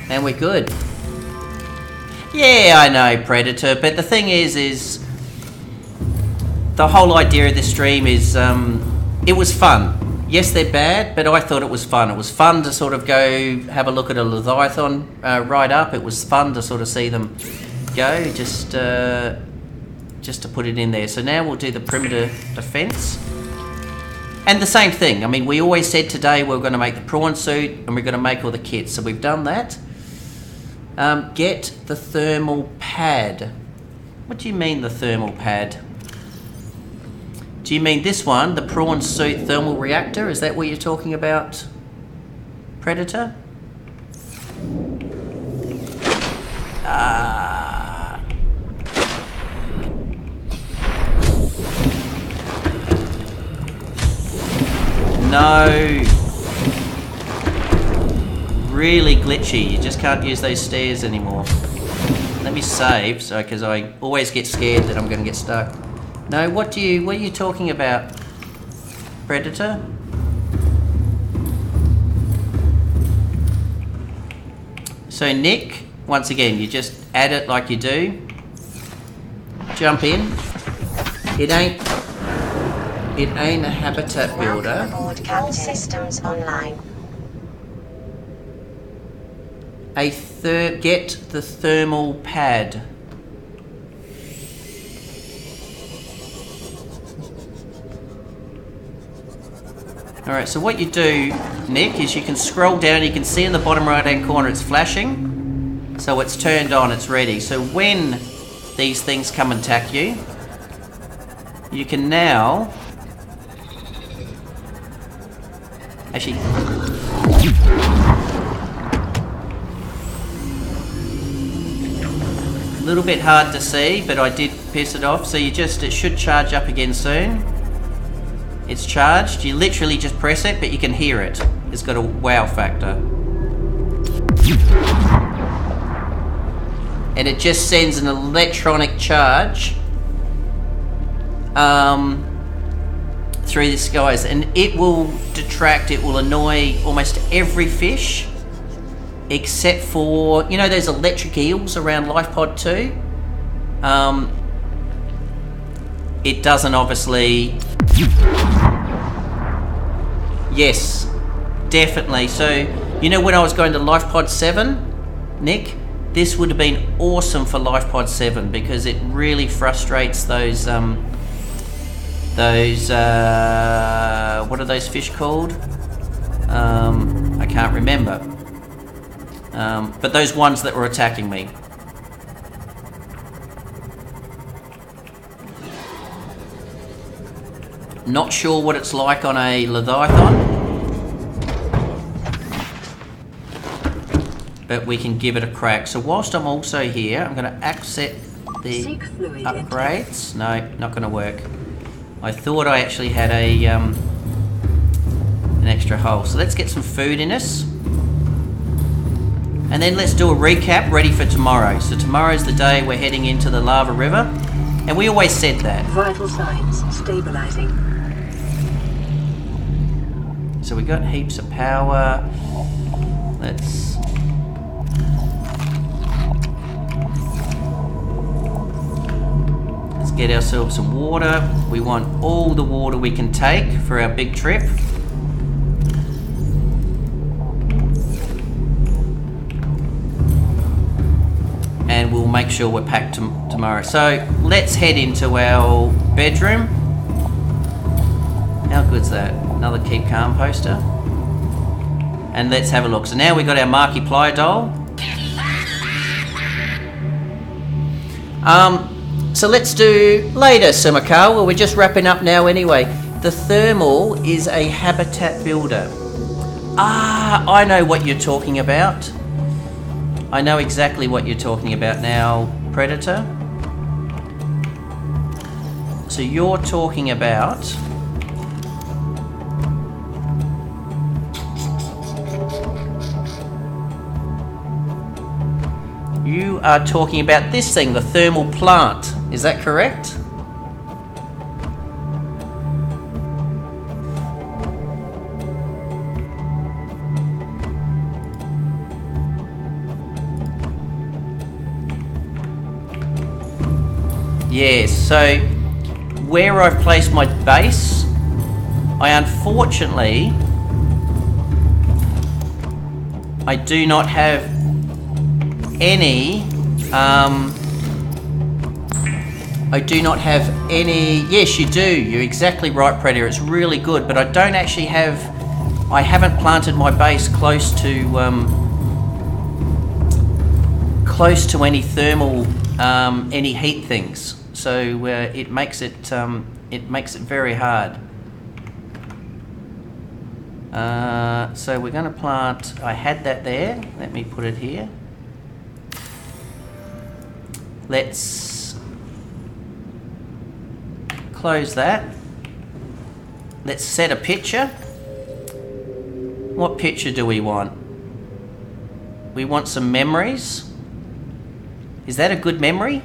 And we're good. Yeah, I know, Predator, but the thing is the whole idea of this stream is it was fun. Yes, they're bad, but I thought it was fun. It was fun to sort of go have a look at a Leviathan right up. It was fun to sort of see them go, just to put it in there. So now we'll do the perimeter defense. And the same thing. I mean, we always said today we're going to make the prawn suit and we're going to make all the kits. So we've done that. Get the thermal pad. What do you mean the thermal pad? Do you mean this one, the prawn suit thermal reactor? Is that what you're talking about, Predator? No. Really glitchy. You just can't use those stairs anymore. Let me save, so because I always get scared that I'm going to get stuck. No, what are you talking about, Predator? So Nick, once again, you just add it like you do. Jump in. It ain't a habitat builder. Welcome aboard. All systems online. Get the thermal pad. Alright, so what you do, Nick, is you can scroll down, you can see in the bottom right hand corner it's flashing. So it's turned on, it's ready. So when these things come and attack you, you can now... Actually... A little bit hard to see, but I did piss it off. So it should charge up again soon. It's charged. You literally just press it, but you can hear it. It's got a wow factor. And it just sends an electronic charge through the skies, and it will detract, it will annoy almost every fish except for, you know, those electric eels around Life Pod 2. It doesn't obviously. Yes, definitely. So, you know, when I was going to Life Pod 7, Nick, this would have been awesome for Life Pod 7 because it really frustrates those what are those fish called? I can't remember. But those ones that were attacking me. Not sure what it's like on a Leviathan, but we can give it a crack. So whilst I'm also here, I'm going to accept the upgrades. No, not going to work. I thought I actually had a an extra hull. So let's get some food in us. And then let's do a recap ready for tomorrow. So tomorrow's the day we're heading into the lava river. And we always said that. Vital signs stabilizing. So we got heaps of power. Let's get ourselves some water. We want all the water we can take for our big trip. And we'll make sure we're packed tomorrow. So let's head into our bedroom. How good's that? Another Keep Calm poster. And let's have a look. So now we've got our Markiplier doll. So let's do later, Sumakal. Well, we're just wrapping up now anyway. The thermal is a habitat builder. Ah, I know what you're talking about. I know exactly what you're talking about now, Predator. So you're talking about... You are talking about this thing, the thermal plant. Is that correct? Yes, so where I've placed my base, I unfortunately, I do not have any, yes you do, you're exactly right, Predator, it's really good, but I don't actually have, I haven't planted my base close to any thermal, any heat things, so it makes it very hard. So we're going to plant, I had that there, let me put it here. Let's close that. Let's set a picture. What picture do we want? We want some memories. Is that a good memory?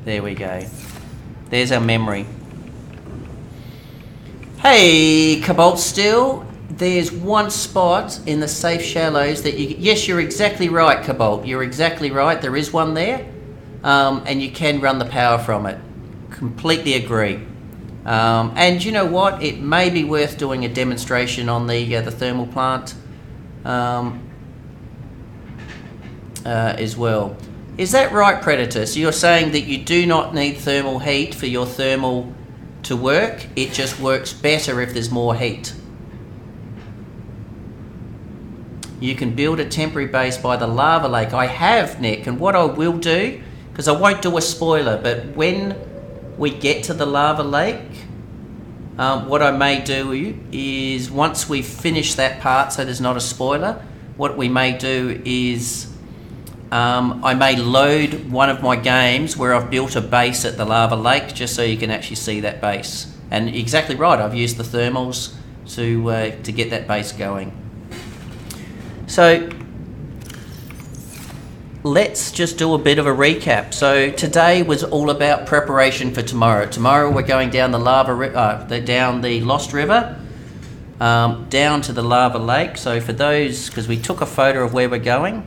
There we go. There's our memory. Hey, Cobalt Steel, there's one spot in the safe shallows that you... Yes, you're exactly right, Cobalt. You're exactly right. There is one there, and you can run the power from it. Completely agree. And you know what? It may be worth doing a demonstration on the thermal plant as well. Is that right, Predator? So you're saying that you do not need thermal heat for your thermal to work, it just works better if there's more heat. You can build a temporary base by the lava lake. I have, Nick, and what I will do, because I won't do a spoiler, but when we get to the lava lake, what I may do is, once we've finished that part, so there's not a spoiler, what we may do is I may load one of my games where I've built a base at the lava lake, just so you can actually see that base. And exactly right, I've used the thermals to get that base going. So let's just do a bit of a recap. So today was all about preparation for tomorrow. Tomorrow we're going down the down the Lost River, down to the lava lake. So for those, because we took a photo of where we're going,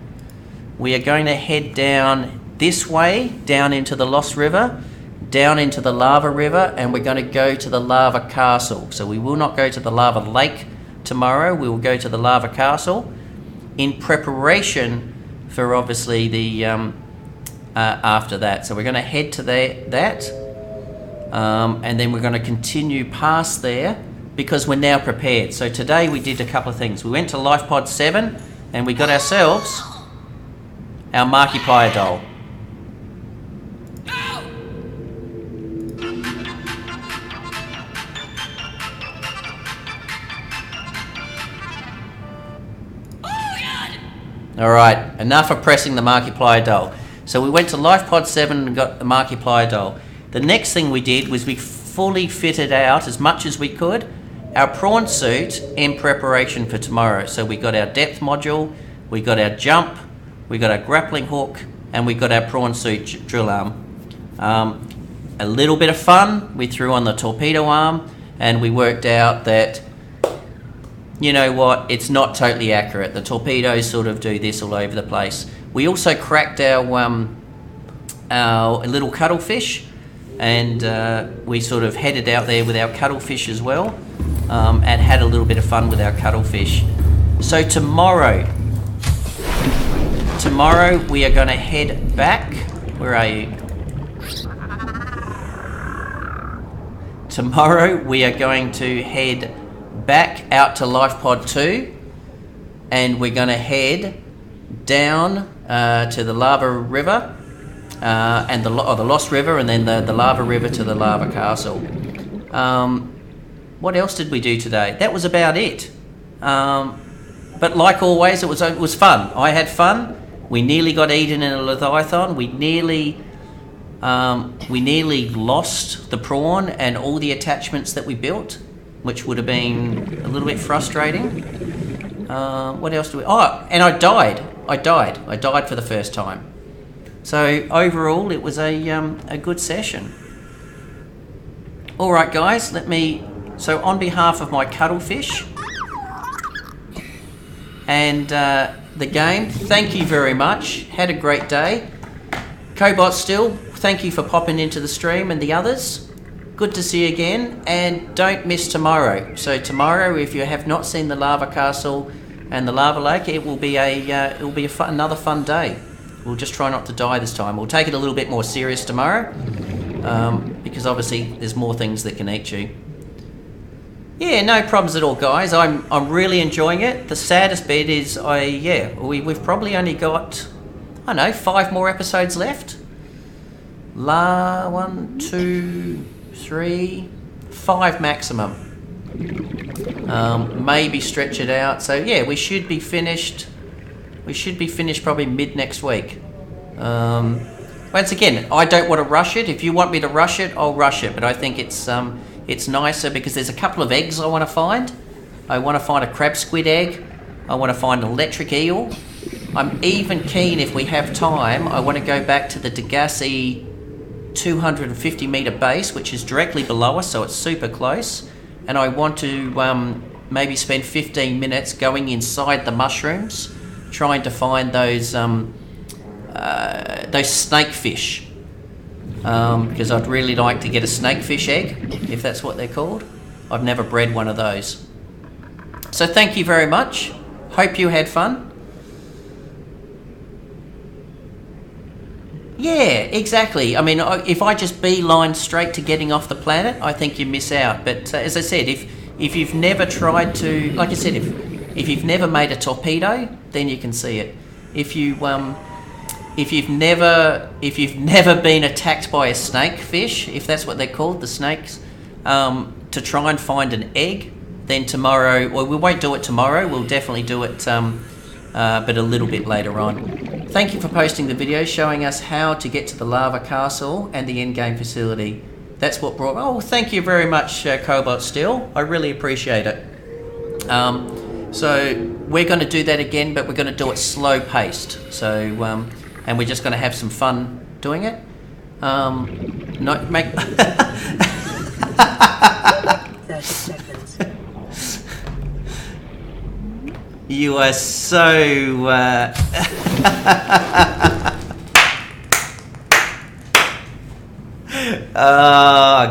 we are going to head down this way, down into the Lost River, down into the lava river, and we're going to go to the lava castle. So we will not go to the lava lake tomorrow. We will go to the lava castle in preparation for obviously the after that. So we're going to head to that and then we're going to continue past there because we're now prepared. So today we did a couple of things. We went to Life Pod 7 and we got ourselves our Markiplier doll. Alright, enough of pressing the Markiplier doll. So we went to Life Pod 7 and got the Markiplier doll. The next thing we did was we fully fitted out, as much as we could, our prawn suit in preparation for tomorrow. So we got our depth module, we got our jump, we got our grappling hook, and we got our prawn suit drill arm. A little bit of fun, we threw on the torpedo arm, and we worked out that, you know what, it's not totally accurate. The torpedoes sort of do this all over the place. We also cracked our little cuttlefish, and we sort of headed out there with our cuttlefish as well, and had a little bit of fun with our cuttlefish. So tomorrow we are going to head back. Where are you? Tomorrow we are going to head back out to Life Pod 2, and we're going to head down to the lava river and the Lost River, and then the lava river to the lava castle. What else did we do today? That was about it. But like always, it was fun. I had fun. We nearly got eaten in a Leviathan. We nearly lost the prawn and all the attachments that we built, which would have been a little bit frustrating. What else do we... Oh, and I died. I died for the first time. So overall, it was a good session. All right, guys, So on behalf of my cuttlefish and the game, thank you very much. Had a great day. Cobot Still, thank you for popping into the stream, and the others. Good to see you again, and don't miss tomorrow. So tomorrow, if you have not seen the lava castle and the lava lake, it will be another fun day. We'll just try not to die this time. We'll take it a little bit more serious tomorrow, because obviously there's more things that can eat you. Yeah, no problems at all, guys. I'm really enjoying it. The saddest bit is we've probably only got, I don't know, 5 more episodes left. 1, 2, 3, 5 maximum. Maybe stretch it out. So yeah, we should be finished. We should be finished probably mid next week. Once again, I don't want to rush it. If you want me to rush it, I'll rush it. But I think it's nicer because there's a couple of eggs I want to find. I want to find a crab squid egg. I want to find an electric eel. I'm even keen, if we have time, I want to go back to the Degassi 250 metre base, which is directly below us, so it's super close. And I want to maybe spend 15 minutes going inside the mushrooms, trying to find those snakefish. Because I'd really like to get a snakefish egg, if that's what they're called. I've never bred one of those. So thank you very much. Hope you had fun. Yeah, exactly. I mean, if I just beeline straight to getting off the planet, I think you miss out. But as I said, if you've never tried to, like I said, if you've never made a torpedo, then you can see it. If you've never been attacked by a snakefish, if that's what they're called, the snakes, to try and find an egg, then tomorrow, well, we won't do it tomorrow. We'll definitely do it, but a little bit later on. Thank you for posting the video showing us how to get to the lava castle and the endgame facility. That's what brought... Oh, thank you very much, Cobot Still. I really appreciate it. So we're going to do that again, but we're going to do it slow-paced. So and we're just going to have some fun doing it. Not make. 30 seconds. You are so.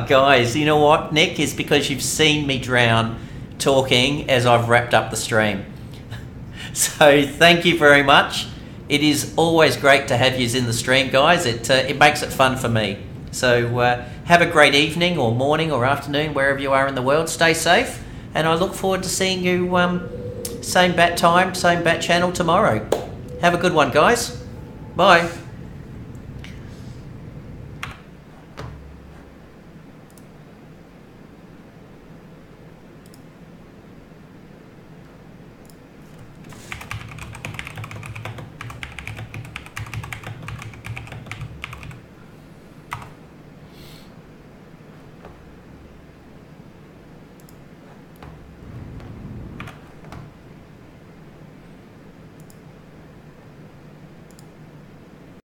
Guys, you know what, Nick? It's because you've seen me drown talking as I've wrapped up the stream. So thank you very much. It is always great to have you in the stream, guys. It makes it fun for me. So have a great evening or morning or afternoon, wherever you are in the world. Stay safe, and I look forward to seeing you same bat time, same bat channel tomorrow. Have a good one, guys. Bye.